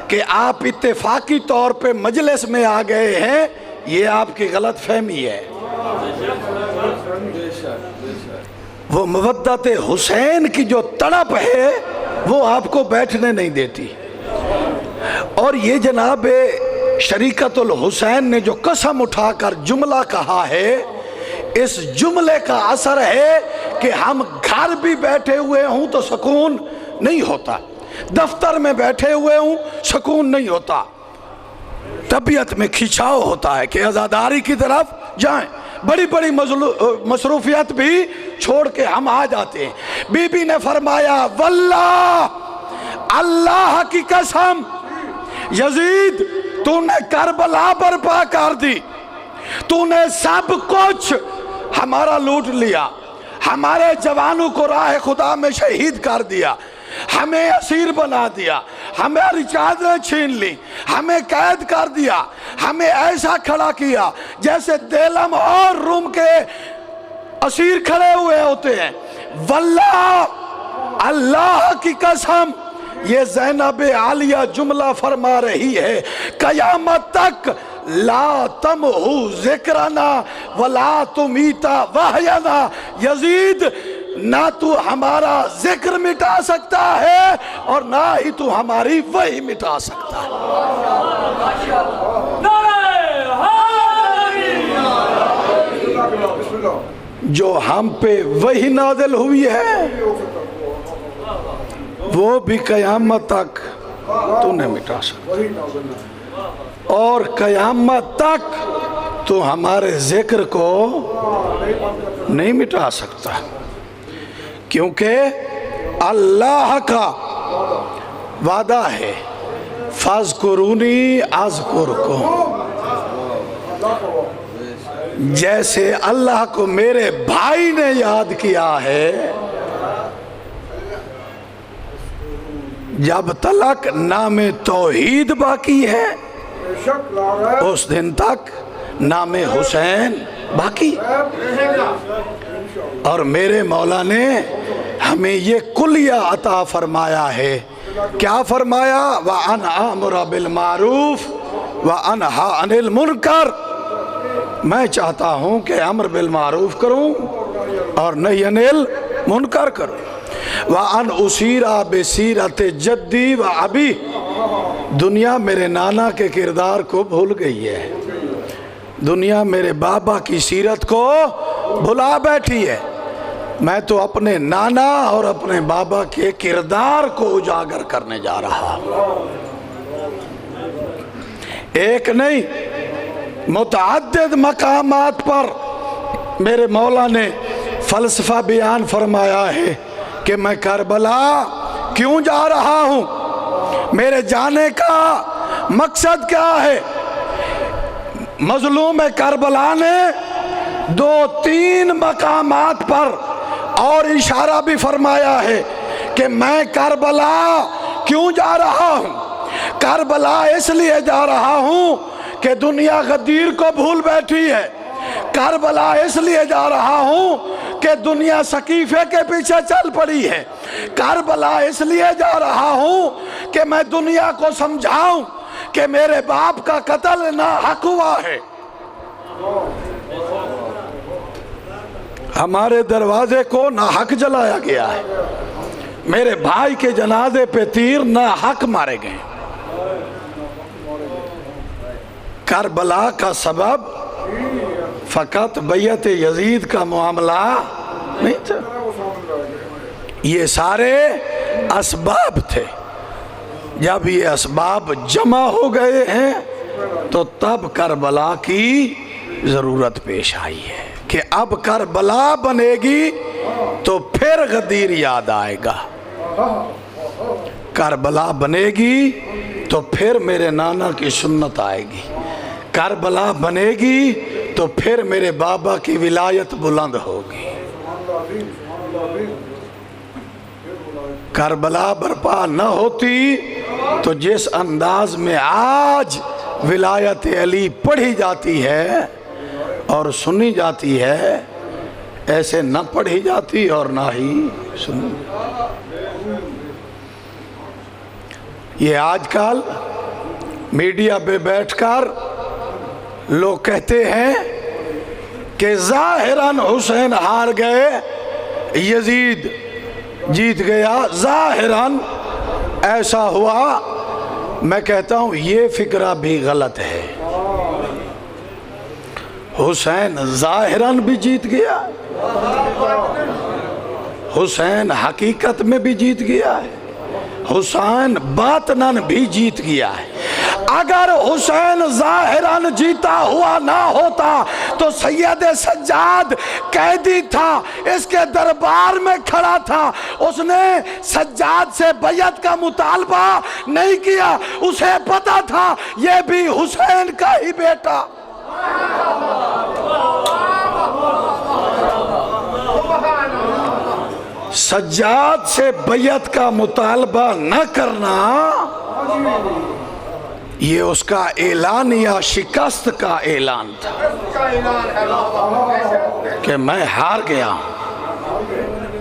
کہ آپ اتفاقی طور پہ مجلس میں آ گئے ہیں یہ آپ کی غلط فہمی ہے۔ وہ مودت حسین کی جو تڑپ ہے وہ آپ کو بیٹھنے نہیں دیتی، اور یہ جناب شریکت الحسین نے جو قسم اٹھا کر جملہ کہا ہے، اس جملے کا اثر ہے کہ ہم گھر بھی بیٹھے ہوئے ہوں تو سکون نہیں ہوتا، دفتر میں بیٹھے ہوئے ہوں سکون نہیں ہوتا، طبیعت میں کھینچاؤ ہوتا ہے کہ عزاداری کی طرف جائیں، بڑی بڑی مصروفیت بھی چھوڑ کے ہم آ جاتے ہیں۔ بی بی نے فرمایا واللہ، اللہ کی قسم، یزید تو نے کربلا برپا کر دی، تو نے سب کچھ ہمارا لوٹ لیا، ہمارے جوانوں کو راہ خدا میں شہید کر دیا، ہمیں اسیر بنا دیا، ہماری چادریں چھین لی، ہمیں قید کر دیا، ہمیں ایسا کھڑا کیا جیسے دیلم اور روم کے اسیر کھڑے ہوئے ہوتے ہیں۔ واللہ، اللہ کی قسم، یہ زینب عالیہ جملہ فرما رہی ہے، قیامت تک لا تمہو ذکرنا ولا تمیتا وحینا، یزید نہ تو ہمارا ذکر مٹا سکتا ہے اور نہ ہی تو ہماری وحی مٹا سکتا ہے۔ جو ہم پہ وحی نازل ہوئی ہے وہ بھی قیامت تک تو نہیں مٹا سکتا، اور قیامت تک تو ہمارے ذکر کو نہیں مٹا سکتا، کیونکہ اللہ کا وعدہ ہے فَاذْكُرُونِي أَذْكُرْكُمْ، جیسے اللہ کو میرے بھائی نے یاد کیا ہے، جب تلک نام توحید باقی ہے اس دن تک نام حسین باقی، اور میرے مولا نے ہمیں یہ کلیہ عطا فرمایا ہے۔ کیا فرمایا؟ وَأَنْ آمُرَ بِالْمَعْرُوفِ وَأَنْهَا عَنِ الْمُنْكَرِ، میں چاہتا ہوں کہ امر بالمعروف کروں اور نہی عن المنکر کروں۔ وَأَنْ أُسِيرَ بِسِيرَةِ جَدِّي وَأَبِي، دنیا میرے نانا کے کردار کو بھول گئی ہے، دنیا میرے بابا کی سیرت کو بھلا بیٹھی ہے، میں تو اپنے نانا اور اپنے بابا کے کردار کو اجاگر کرنے جا رہا ہوں۔ ایک نہیں، متعدد مقامات پر میرے مولا نے فلسفہ بیان فرمایا ہے کہ میں کربلا کیوں جا رہا ہوں، میرے جانے کا مقصد کیا ہے۔ مظلوم کربلا نے 2-3 مقامات پر اور اشارہ بھی فرمایا ہے کہ میں کربلا کیوں جا رہا ہوں۔ کربلا اس لیے جا رہا ہوں کہ دنیا غدیر کو بھول بیٹھی ہے، کربلا اس لیے جا رہا ہوں کہ دنیا سقیفے کے پیچھے چل پڑی ہے، کربلا اس لیے جا رہا ہوں کہ میں دنیا کو سمجھاؤں کہ میرے باپ کا قتل ناحق ہوا ہے۔ ہمارے دروازے کو ناحق جلایا گیا ہے، میرے بھائی کے جنازے پہ تیر ناحق مارے گئے۔ کربلا کا سبب فقط بیعت یزید کا معاملہ نہیں تھا، یہ سارے اسباب تھے۔ جب یہ اسباب جمع ہو گئے ہیں تو تب کربلا کی ضرورت پیش آئی ہے کہ اب کربلا بنے گی تو پھر غدیر یاد آئے گا، کربلا بنے گی تو پھر میرے نانا کی سنت آئے گی، کربلا بنے گی تو پھر میرے بابا کی ولایت بلند ہوگی۔ کربلا برپا نہ ہوتی تو جس انداز میں آج ولایت علی پڑھی جاتی ہے اور سنی جاتی ہے، ایسے نہ پڑھی جاتی اور نہ ہی سنی۔ یہ آج کل میڈیا پہ بیٹھ کر لوگ کہتے ہیں کہ ظاہراً حسین ہار گئے، یزید جیت گیا، ظاہراً ایسا ہوا۔ میں کہتا ہوں یہ فکرہ بھی غلط ہے۔ حسین ظاہراً بھی جیت گیا، حسین حقیقت میں بھی جیت گیا ہے، حسین باطناً بھی جیت گیا ہے۔ اگر حسین ظاہراً جیتا ہوا نہ ہوتا تو سید سجاد قیدی تھا، اس کے دربار میں کھڑا تھا، اس نے سجاد سے بیعت کا مطالبہ نہیں کیا، اسے پتا تھا یہ بھی حسین کا ہی بیٹا۔ سجاد سے بیعت کا مطالبہ نہ کرنا یہ اس کا اعلان یا شکست کا اعلان تھا کہ میں ہار گیا،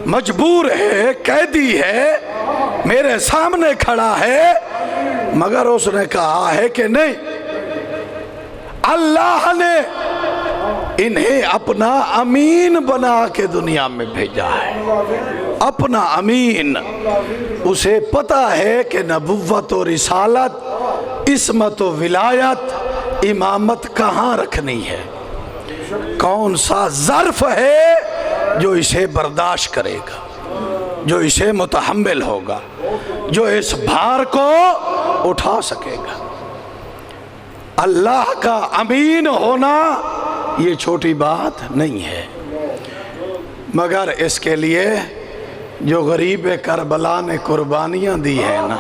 مجبور ہے، قیدی ہے، میرے سامنے کھڑا ہے، مگر اس نے کہا ہے کہ نہیں، اللہ نے انہیں اپنا امین بنا کے دنیا میں بھیجا ہے، اپنا امین۔ اسے پتا ہے کہ نبوت و رسالت، عصمت و ولایت، امامت کہاں رکھنی ہے، کون سا ظرف ہے جو اسے برداشت کرے گا، جو اسے متحمل ہوگا، جو اس بھار کو اٹھا سکے گا۔ اللہ کا امین ہونا یہ چھوٹی بات نہیں ہے، مگر اس کے لیے جو غریب کربلا نے قربانیاں دی ہیں نا،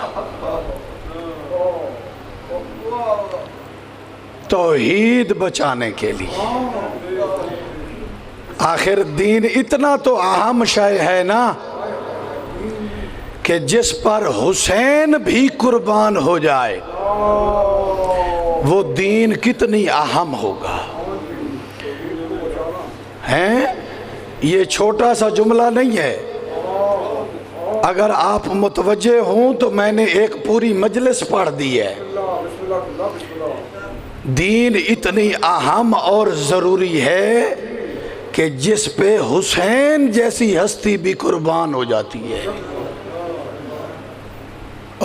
توحید بچانے کے لیے، آخر دین اتنا تو اہم شے ہے نا کہ جس پر حسین بھی قربان ہو جائے وہ دین کتنی اہم ہوگا۔ ہیں یہ چھوٹا سا جملہ نہیں ہے، اگر آپ متوجہ ہوں تو میں نے ایک پوری مجلس پڑھ دی ہے۔ دین اتنی اہم اور ضروری ہے کہ جس پہ حسین جیسی ہستی بھی قربان ہو جاتی ہے،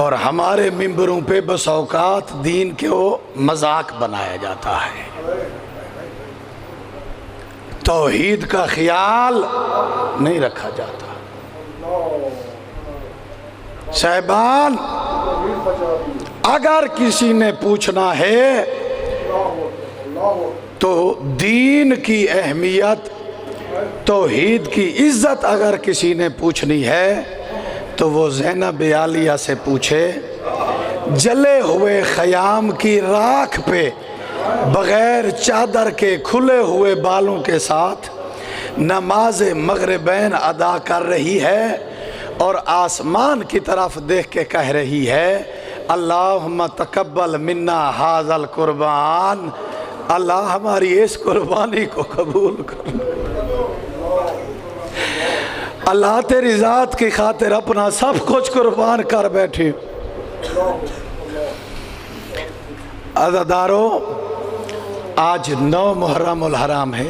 اور ہمارے ممبروں پہ بس اوقات دین کو مذاق بنایا جاتا ہے، توحید کا خیال نہیں رکھا جاتا۔ صاحبان، اگر کسی نے پوچھنا ہے تو دین کی اہمیت، توحید کی عزت اگر کسی نے پوچھنی ہے تو وہ زینب عالیہ سے پوچھے۔ جلے ہوئے خیام کی راکھ پہ بغیر چادر کے کھلے ہوئے بالوں کے ساتھ نماز مغربین ادا کر رہی ہے اور آسمان کی طرف دیکھ کے کہہ رہی ہے اللہم تقبل منا ھذا القربان، اللہ ہماری اس قربانی کو قبول کر۔ اللہ تیری ذات کی خاطر اپنا سب کچھ قربان کر بیٹھی۔ عزادارو، آج 9 محرم الحرام ہے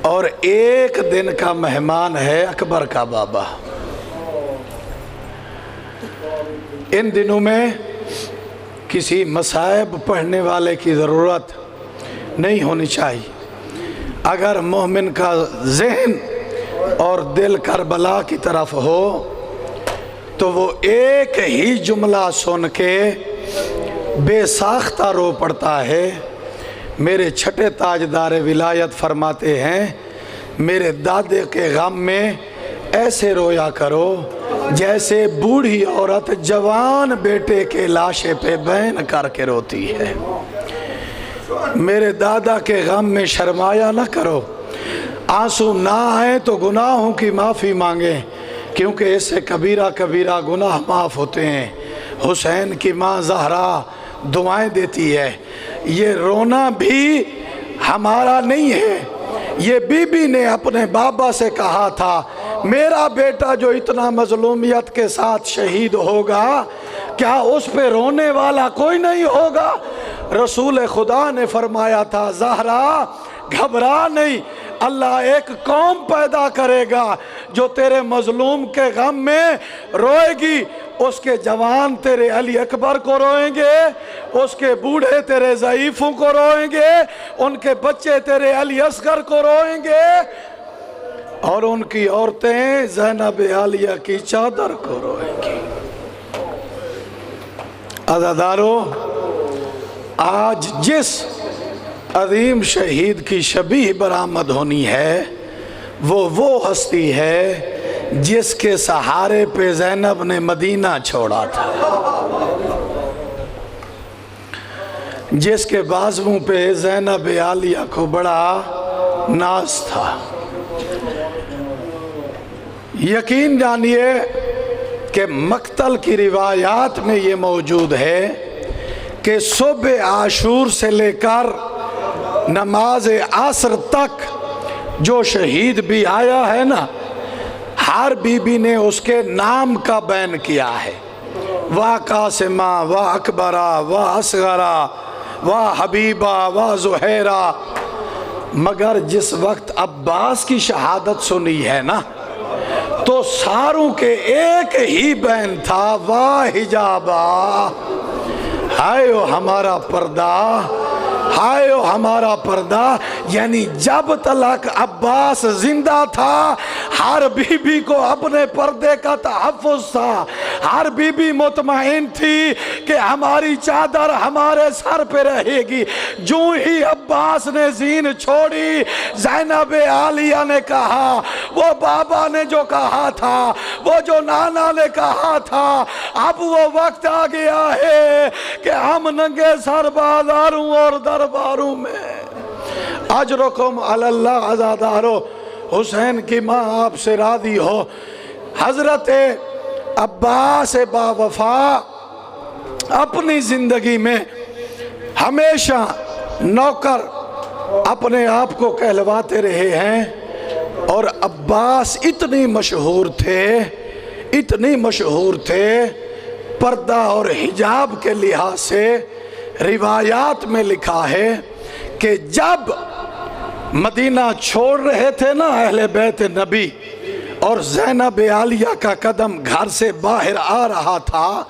اور ایک دن کا مہمان ہے اکبر کا بابا۔ ان دنوں میں کسی مصائب پڑھنے والے کی ضرورت نہیں ہونی چاہیے۔ اگر مومن کا ذہن اور دل کربلا کی طرف ہو تو وہ ایک ہی جملہ سن کے بے ساختہ رو پڑتا ہے۔ میرے چھٹے تاجدار ولایت فرماتے ہیں میرے دادے کے غم میں ایسے رویا کرو جیسے بوڑھی عورت جوان بیٹے کے لاشے پہ بین کر کے روتی ہے۔ میرے دادا کے غم میں شرمایا نہ کرو، آنسو نہ آئیں تو گناہوں کی معافی مانگیں، کیونکہ اس سے کبیرہ کبیرہ گناہ معاف ہوتے ہیں۔ حسین کی ماں زہرا دعائیں دیتی ہے۔ یہ رونا بھی ہمارا نہیں ہے، یہ بی بی نے اپنے بابا سے کہا تھا میرا بیٹا جو اتنا مظلومیت کے ساتھ شہید ہوگا کیا اس پہ رونے والا کوئی نہیں ہوگا؟ رسول خدا نے فرمایا تھا زہرا گھبرا نہیں، اللہ ایک قوم پیدا کرے گا جو تیرے مظلوم کے غم میں روئے گی، اس کے جوان تیرے علی اکبر کو روئیں گے، اس کے بوڑھے تیرے ضعیفوں کو روئیں گے، ان کے بچے تیرے علی اصغر کو روئیں گے، اور ان کی عورتیں زینب عالیہ کی چادر کو روئیں گی۔ عزادارو، آج جس عظیم شہید کی شبیہ برآمد ہونی ہے وہ ہستی ہے جس کے سہارے پہ زینب نے مدینہ چھوڑا تھا، جس کے بازوؤں پہ زینب عالیہ کو بڑا ناز تھا۔ یقین جانیے کہ مقتل کی روایات میں یہ موجود ہے کہ صبح عاشور سے لے کر نماز عصر تک جو شہید بھی آیا ہے نا، ہر بی بی نے اس کے نام کا بیان کیا ہے، وا قاسمہ، وا اکبرہ، وا اصغرہ، وا حبیبہ، وا زہیرہ، مگر جس وقت عباس کی شہادت سنی ہے نا تو ساروں کے ایک ہی بیان تھا، وا حجابہ، ہائے او ہمارا پردہ، ہائے او ہمارا پردہ۔ یعنی جب تلک عباس زندہ تھا ہر بی بی کو اپنے پردے کا تحفظ تھا، ہر بی بی مطمئن تھی کہ ہماری چادر ہمارے سر پہ رہے گی۔ جو ہی عباس نے زین چھوڑی، زینب عالیہ نے کہا، وہ بابا نے جو کہا تھا، وہ جو نانا نے کہا تھا، اب وہ وقت آ گیا ہے کہ ہم ننگے سر بازاروں اور درباروں میں۔ اجرکم علی اللہ۔ عزادارو، حسین کی ماں آپ سے راضی ہو، حضرت عباس با وفا اپنی زندگی میں ہمیشہ نوکر اپنے آپ کو کہلواتے رہے ہیں، اور عباس اتنی مشہور تھے پردہ اور حجاب کے لحاظ سے۔ روایات میں لکھا ہے کہ جب مدینہ چھوڑ رہے تھے نا اہل بیت نبی، اور زینب عالیہ کا قدم گھر سے باہر آ رہا تھا،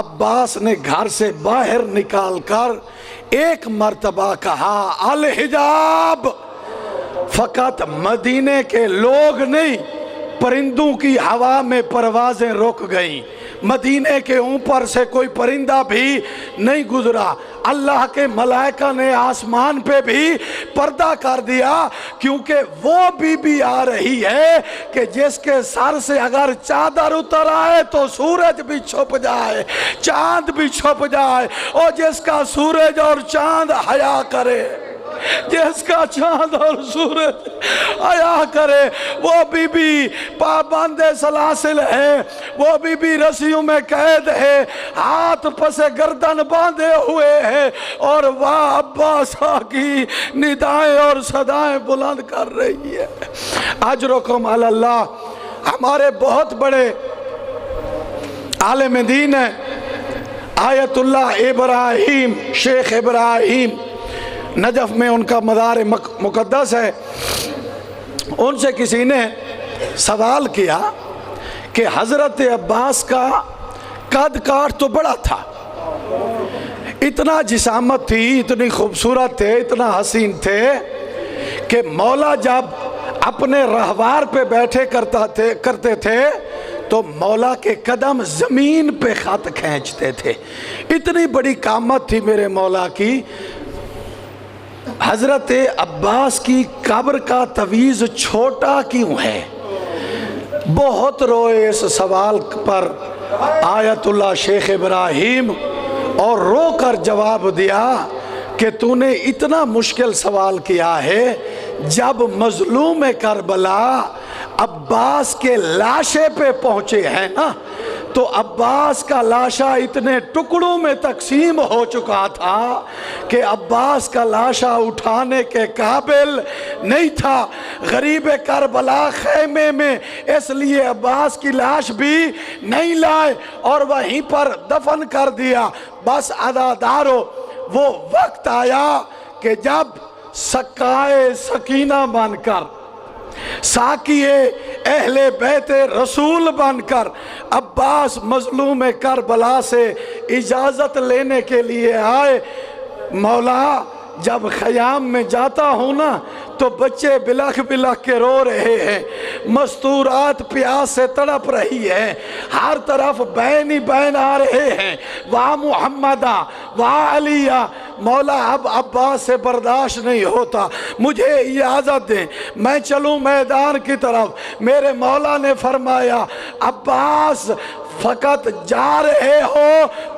عباس نے گھر سے باہر نکال کر ایک مرتبہ کہا، الحجاب۔ فقط مدینے کے لوگ نہیں، پرندوں کی ہوا میں پروازیں رک گئیں، مدینے کے اوپر سے کوئی پرندہ بھی نہیں گزرا، اللہ کے ملائکہ نے آسمان پہ بھی پردہ کر دیا، کیونکہ وہ بی بی آ رہی ہے کہ جس کے سر سے اگر چادر اتر آئے تو سورج بھی چھپ جائے، چاند بھی چھپ جائے، اور جس کا سورج اور چاند حیا کرے، جس کا چاند اور سورج حیا کرے، وہ بی بی پابند سلاسل ہے، وہ بی بی رسیوں میں قید ہے، ہاتھ پس گردن باندھے ہوئے ہے، اور وہ عباس کی ندائیں اور صدائیں بلند کر رہی ہے۔ اجرکم علی اللہ۔ ہمارے بہت بڑے عالم دین ہیں آیت اللہ ابراہیم، شیخ ابراہیم، نجف میں ان کا مزار مقدس ہے۔ ان سے کسی نے سوال کیا کہ حضرت عباس کا قد کاٹ تو بڑا تھا، اتنا جسامت تھی، اتنی خوبصورت تھے، اتنا حسین تھے کہ مولا جب اپنے رہوار پہ بیٹھے کرتے تھے تو مولا کے قدم زمین پہ خط کھینچتے تھے، اتنی بڑی قامت تھی میرے مولا کی۔ حضرت عباس کی قبر کا تویز چھوٹا کیوں ہے؟ بہت روئے اس سوال پر آیت اللہ شیخ ابراہیم، اور رو کر جواب دیا کہ تو نے اتنا مشکل سوال کیا ہے۔ جب مظلوم کربلا عباس کے لاشے پہ پہنچے ہیں نا تو عباس کا لاشا اتنے ٹکڑوں میں تقسیم ہو چکا تھا کہ عباس کا لاشا اٹھانے کے قابل نہیں تھا۔ غریب کربلا خیمے میں اس لیے عباس کی لاش بھی نہیں لائے اور وہیں پر دفن کر دیا۔ بس عزادارو، وہ وقت آیا کہ جب سکائے سکینہ بن کر، ساقیے اہل بیت رسول بن کر عباس مظلوم کربلا سے اجازت لینے کے لیے آئے۔ مولا جب خیام میں جاتا ہوں نا تو بچے بلخ بلخ کے رو رہے ہیں، مستورات پیاس سے تڑپ رہی ہے، ہر طرف بین ہی بین آ رہے ہیں، وہاں محمدہ وہاں علیہ۔ مولا اب عباس سے برداشت نہیں ہوتا، مجھے اجازت دیں میں چلوں میدان کی طرف۔ میرے مولا نے فرمایا عباس فقط جا رہے ہو،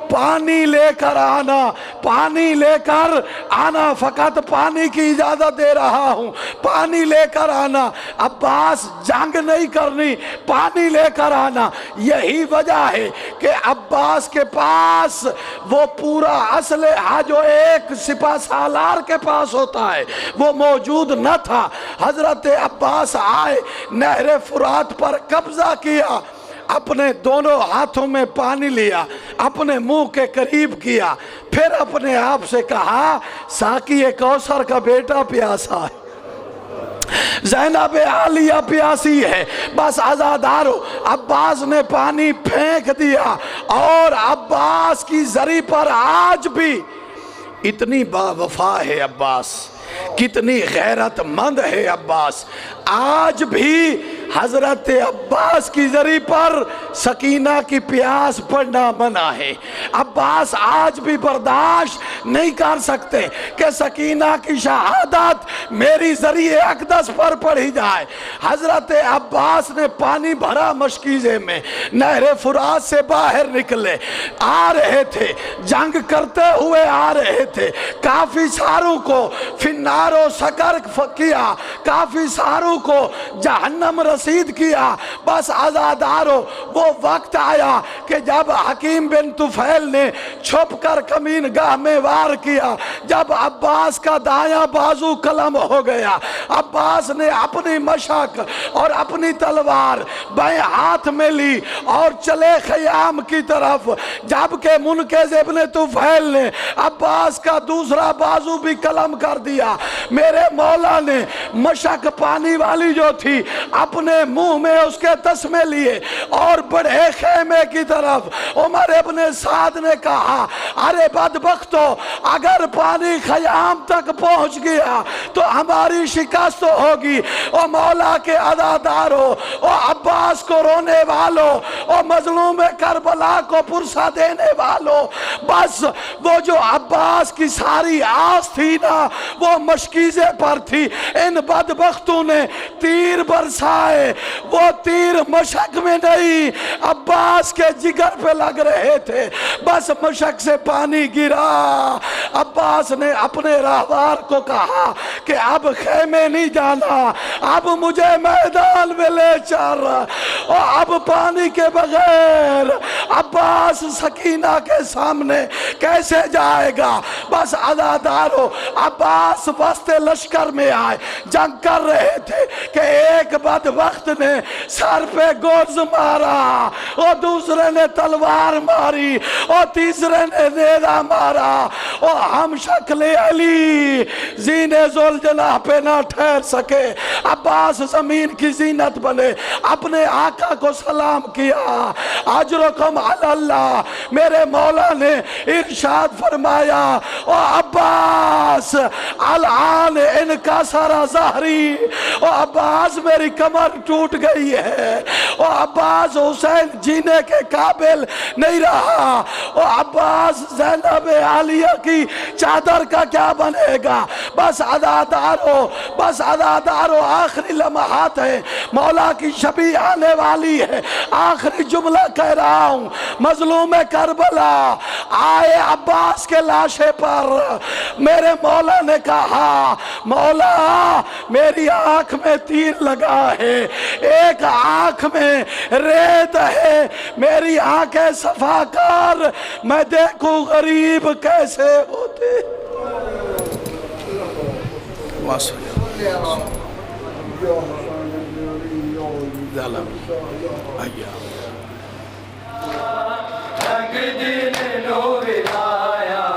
پانی لے کر آنا، پانی لے کر آنا، فقط پانی کی اجازت دے رہا ہوں، پانی لے کر آنا۔ عباس جنگ نہیں کرنی، پانی لے کر آنا۔ یہی وجہ ہے کہ عباس کے پاس وہ پورا اسلحہ جو ایک سپہ سالار کے پاس ہوتا ہے وہ موجود نہ تھا۔ حضرت عباس آئے، نہر فرات پر قبضہ کیا، اپنے دونوں ہاتھوں میں پانی لیا، اپنے منہ کے قریب کیا، پھر اپنے آپ سے کہا ساقی کوثر کا بیٹا پیاسا ہے، زینب عالیہ پیاسی ہے، بس عزادارو۔ عباس نے پانی پھینک دیا، اور عباس کی زری پر آج بھی اتنی با وفا ہے عباس، کتنی غیرت مند ہے عباس، آج بھی حضرت عباس کی زری پر سکینہ کی پیاس پڑنا منع ہے۔ عباس آج بھی برداشت نہیں کر سکتے کہ سکینہ کی شہادت میری زری اقدس پر پڑھی جائے۔ حضرت عباس نے پانی بھرا مشکیزے میں، نہر فرات سے باہر نکلے، آ رہے تھے، جنگ کرتے ہوئے آ رہے تھے، کافی ساروں کو فنار و سکر کیا، کافی ساروں کو جہنم رسید کیا۔ بس عزادارو وہ وقت آیا کہ جب حکیم بن طفیل نے چھپ کر کمین گاہ میں وار کیا، جب عباس کا دایاں بازو قلم ہو گیا، عباس نے اپنی مشک اور اپنی تلوار بائیں ہاتھ میں لی اور چلے خیام کی طرف، جبکہ منقذ ابن طفیل نے عباس کا دوسرا بازو بھی قلم کر دیا۔ میرے مولا نے مشک پانی والی جو تھی اپنے منہ میں اس کے تسمے لیے اور بڑے خیمے کی طرف۔ عمر ابن سعد نے کہا ارے بدبختو، اگر پانی خیام تک پہنچ گیا تو ہماری شکست ہوگی۔ او مولا کے عزادارو، او عباس کو رونے والو، او مظلوم کربلا کو پرسہ دینے والو، بس وہ جو عباس کی ساری آس تھی نا وہ مشکیزے پر تھی۔ ان بدبختوں نے تیر برسائے، وہ تیر مشک میں نہیں عباس کے جگر پہ لگ رہے تھے، بس مشک سے پانی گرا۔ عباس نے اپنے راہوار کو کہا کہ اب خیمے نہیں جانا، اب مجھے میدان میں لے چل، اور اب پانی کے بغیر عباس سکینہ کے سامنے کیسے جائے گا۔ بس عزادارو عباس وسط لشکر میں آئے، جنگ کر رہے تھے کہ ایک بدبخت نے سر پہ گرز مارا، اور دوسرے نے تلوار ماری، اور تیسرے نے نیزہ مارا، اور ہم شکل علی زینے ذوالجناح پہ نہ ٹھہر سکے۔ عباس زمین کی زینت بنے، اپنے آقا کو سلام کیا، اجرکم علی اللہ۔ میرے مولا نے ارشاد فرمایا او عباس الان انکسر ظہری، او عباس میری کمر ٹوٹ گئی ہے، او عباس حسین جینے کے قابل نہیں رہا، او عباس زینب عالیہ کی چادر کا کیا بنے گا۔ بس عزادارو آخری لمحات ہے، مولا کی شبیہ آنے والی ہے، آخری جملہ کہہ رہا ہوں۔ مظلوم کربلا آئے عباس کے لاشے پر، میرے مولا نے کہا مولا میری آنکھ میں تیر لگا ہے، ایک آنکھ میں ریت ہے، میری آنکھیں صفا کر، میں دیکھوں غریب کیسے ہوتے۔ رنگ دین نور آیا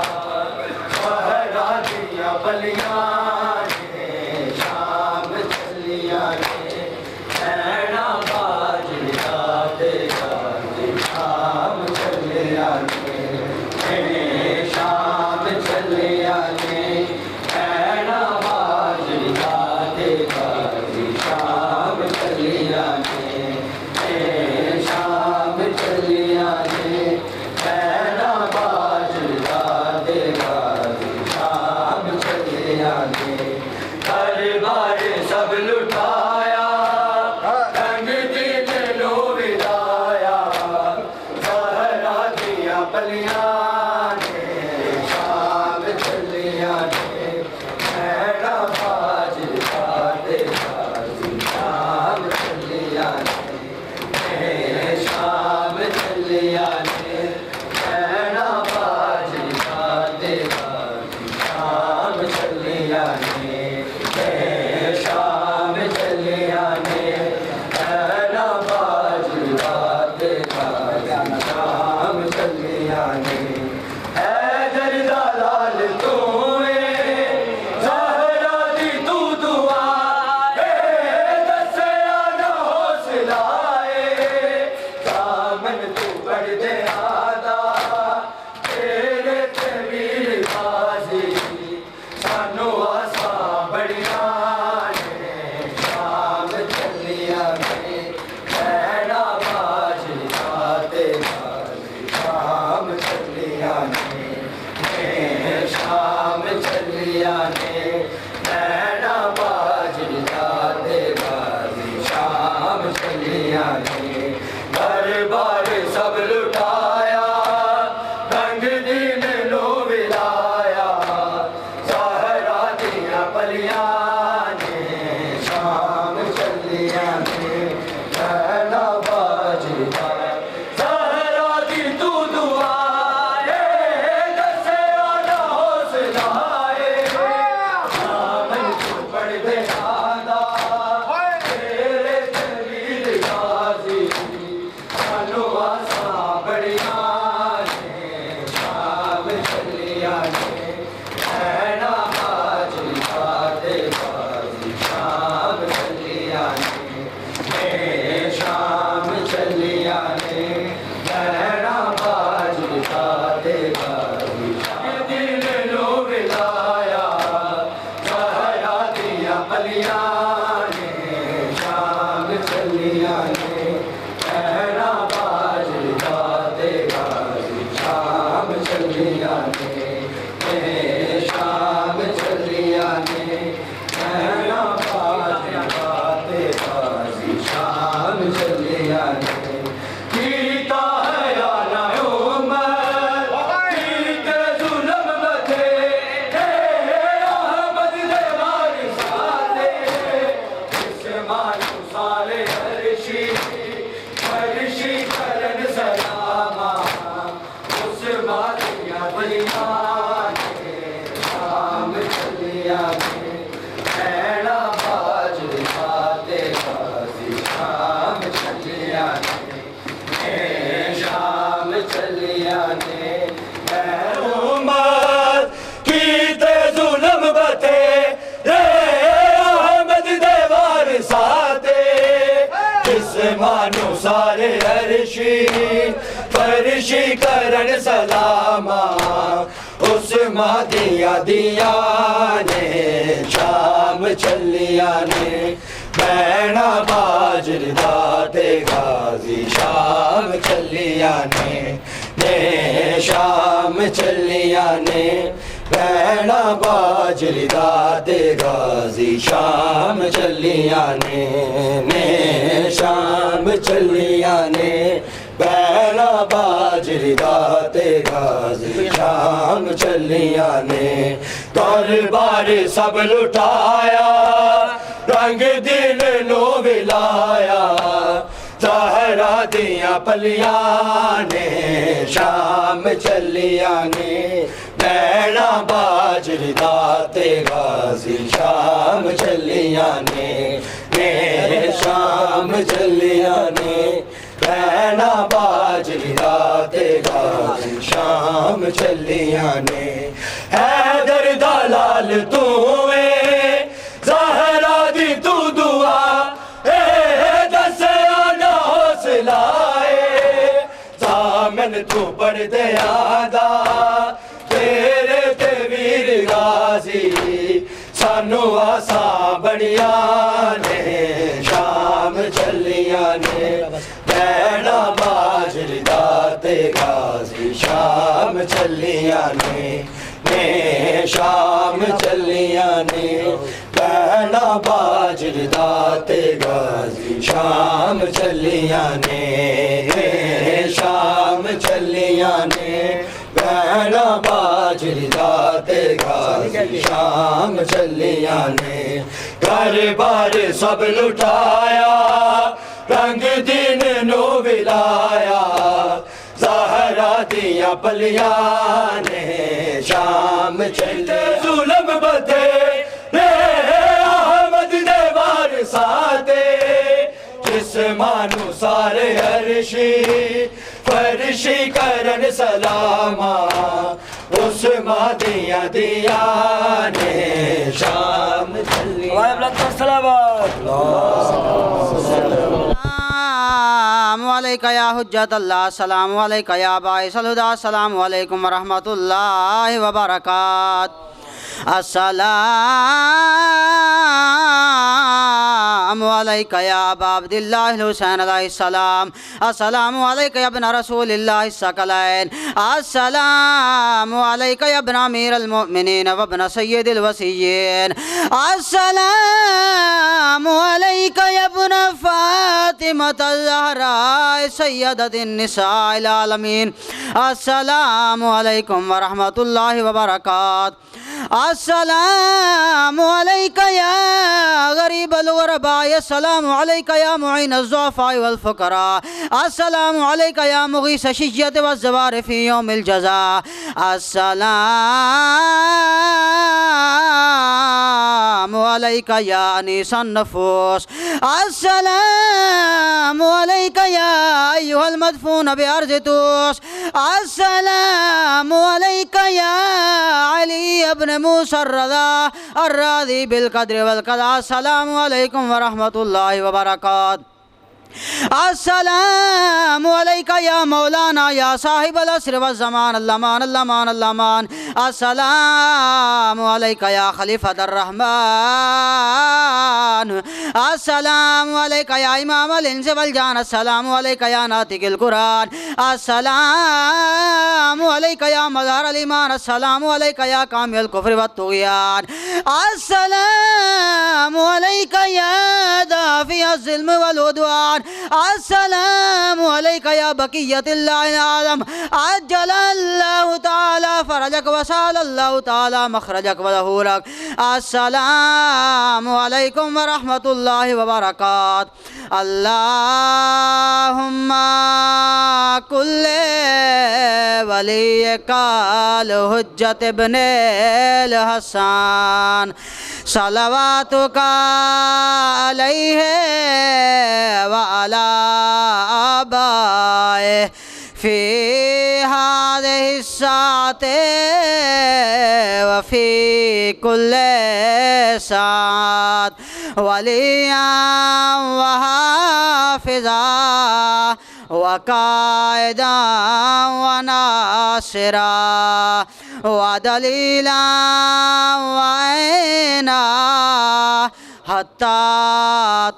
فرشی کرن سلاما اس مہدیہ دیا نے شام چلیا نے بینا باجر داتے غازی شام چلیا نے شام چلیا نے بینا باجر داتے غازی شام چلیا نے شام چلیا نے بینا باجر داتے غازی شام چلیا نے دربار سب لٹایا رنگ دل نو ولایا زہرا دیا پلیاں نے شام چلیا نے بینا باجر داتے غازی شام چلیا نے شام چلیا نے بینا باجر داتے غازی شام چلیا نے حیدر دلال تو زہرا دی تو دعا دسیا نہ حوصلائے سامن تو پڑھ دیا دا تیرے تے ویر غازی سانو آساں بڑیا نے شام چلیا نے بینا باجر داتے غازی شام چلیا نے شام چلیا نے بینا باجر داتے غازی شام چلیا نے شام چلیا نے بینا باجر داتے غازی شام چلیا نے گھر بار سب لٹایا رنگ دن نو ولایا زہرا دیا پلیاں نے شام چلے ظلم بدے احمد دے وارثاتے جسمانو سارے عرشی فرشی کرن سلاما اس مہدیہ دیا نے شام چلیا السلام علیکہ یا حجت اللہ، السلام علیکہ یا باعث الہدی، السلام علیکم ورحمۃ اللہ وبرکاتہ۔ السلام علیکہ یا ابا عبداللہ الحسین علیہ السلام، السلام علیکہ یا ابن رسول اللہ الثقلین، السلام علیکہ یا ابن امیر المؤمنین وابن سید الوصیین، السلام علیکہ یا ابن فاطمۃ الزہراء سیدۃ النساء العالمین، السلام علیکم ورحمۃ اللہ وبرکاتہ۔ السلام علیکہ یا غریب الغرباء، السلام علیکہ یا معین الضعفاء والفقراء، السلام علیکہ یا مغیث الشجیۃ والزوار فی یوم الجزاء، السلام علیکہ یا انیس النفوس، السلام علیکہ یا ایہا المدفون بارض طوس، السلام علیکہ یا علی ابن موسیٰ الرضا الراضی بالقدر والقضاء، السلام علیکم ورحمۃ اللہ وبرکاتہ۔ السلام علیکہ یا مولانا یا صاحب العصر والزمان، اللامان اللامان اللامان، السلام علیکہ یا خلیفۃ الرحمن، السلام علیکہ یا امام الانس والجان، السلام علیکہ یا ناطق القرآن، السلام علیکہ یا مظہر الایمان، السلام علیکہ یا کامل الکفر والطغیان، السلام علیکہ یا دافع الظلم والعدوان، السلام علیکہ یا بقیت اللہ العظم، عجل اللہ تعالی فرجک وسال اللہ تعالی مخرجک وظہورک، السلام علیکم ورحمۃ اللہ وبرکاتہ۔ اللہم کل ولیک الحجت ابن الحسن صلواتک علیہ وعلی آبائہ فی هذه الساعة وفي كل ساعة وليا وحافظا وقائدا وناصرا ودليلا وعينا حتى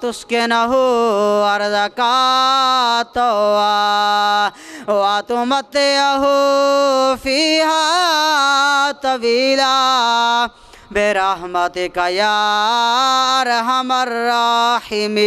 تسكنه أرضك طوعا وتمتعه فيها طويلا برحمتك يا أرحم الراحمين.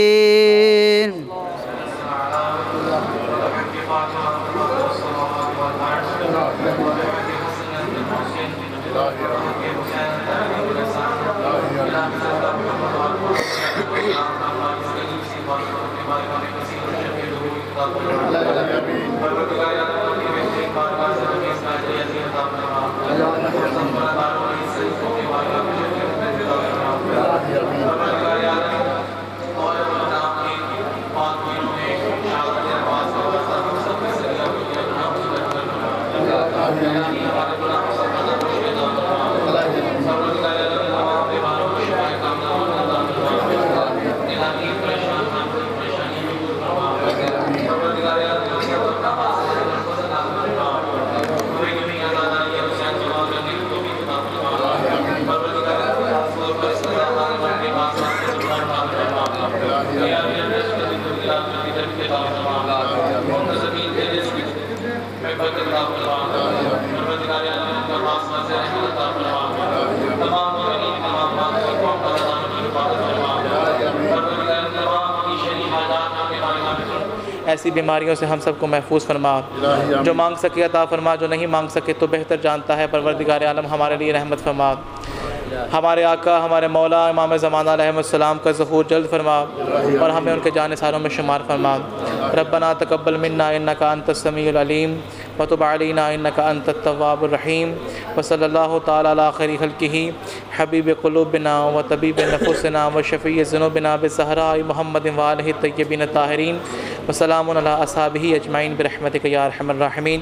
ایسی بیماریوں سے ہم سب کو محفوظ فرما. جو مانگ سکے عطا فرما، جو نہیں مانگ سکے تو بہتر جانتا ہے. پروردگار عالم ہمارے لیے رحمت فرما. ہمارے آقا ہمارے مولا امام زمانہ علیہ السلام کا ظہور جلد فرما اور ہمیں ان کے جانثاروں میں شمار فرما. ربنا تقبل منا انک انت السمیع العلیم وتب علینا انک انت التواب الرحیم. وصلی اللہ تعالی علی خیر خلقہ حبیب قلوبنا وطبیب نفوسنا وشفیع ذنوبنا بزہراء محمد وآلہ الطیبین الطاہرین. وسلام علی اصحابہ اجمعین برحمتک یا ارحم الراحمین.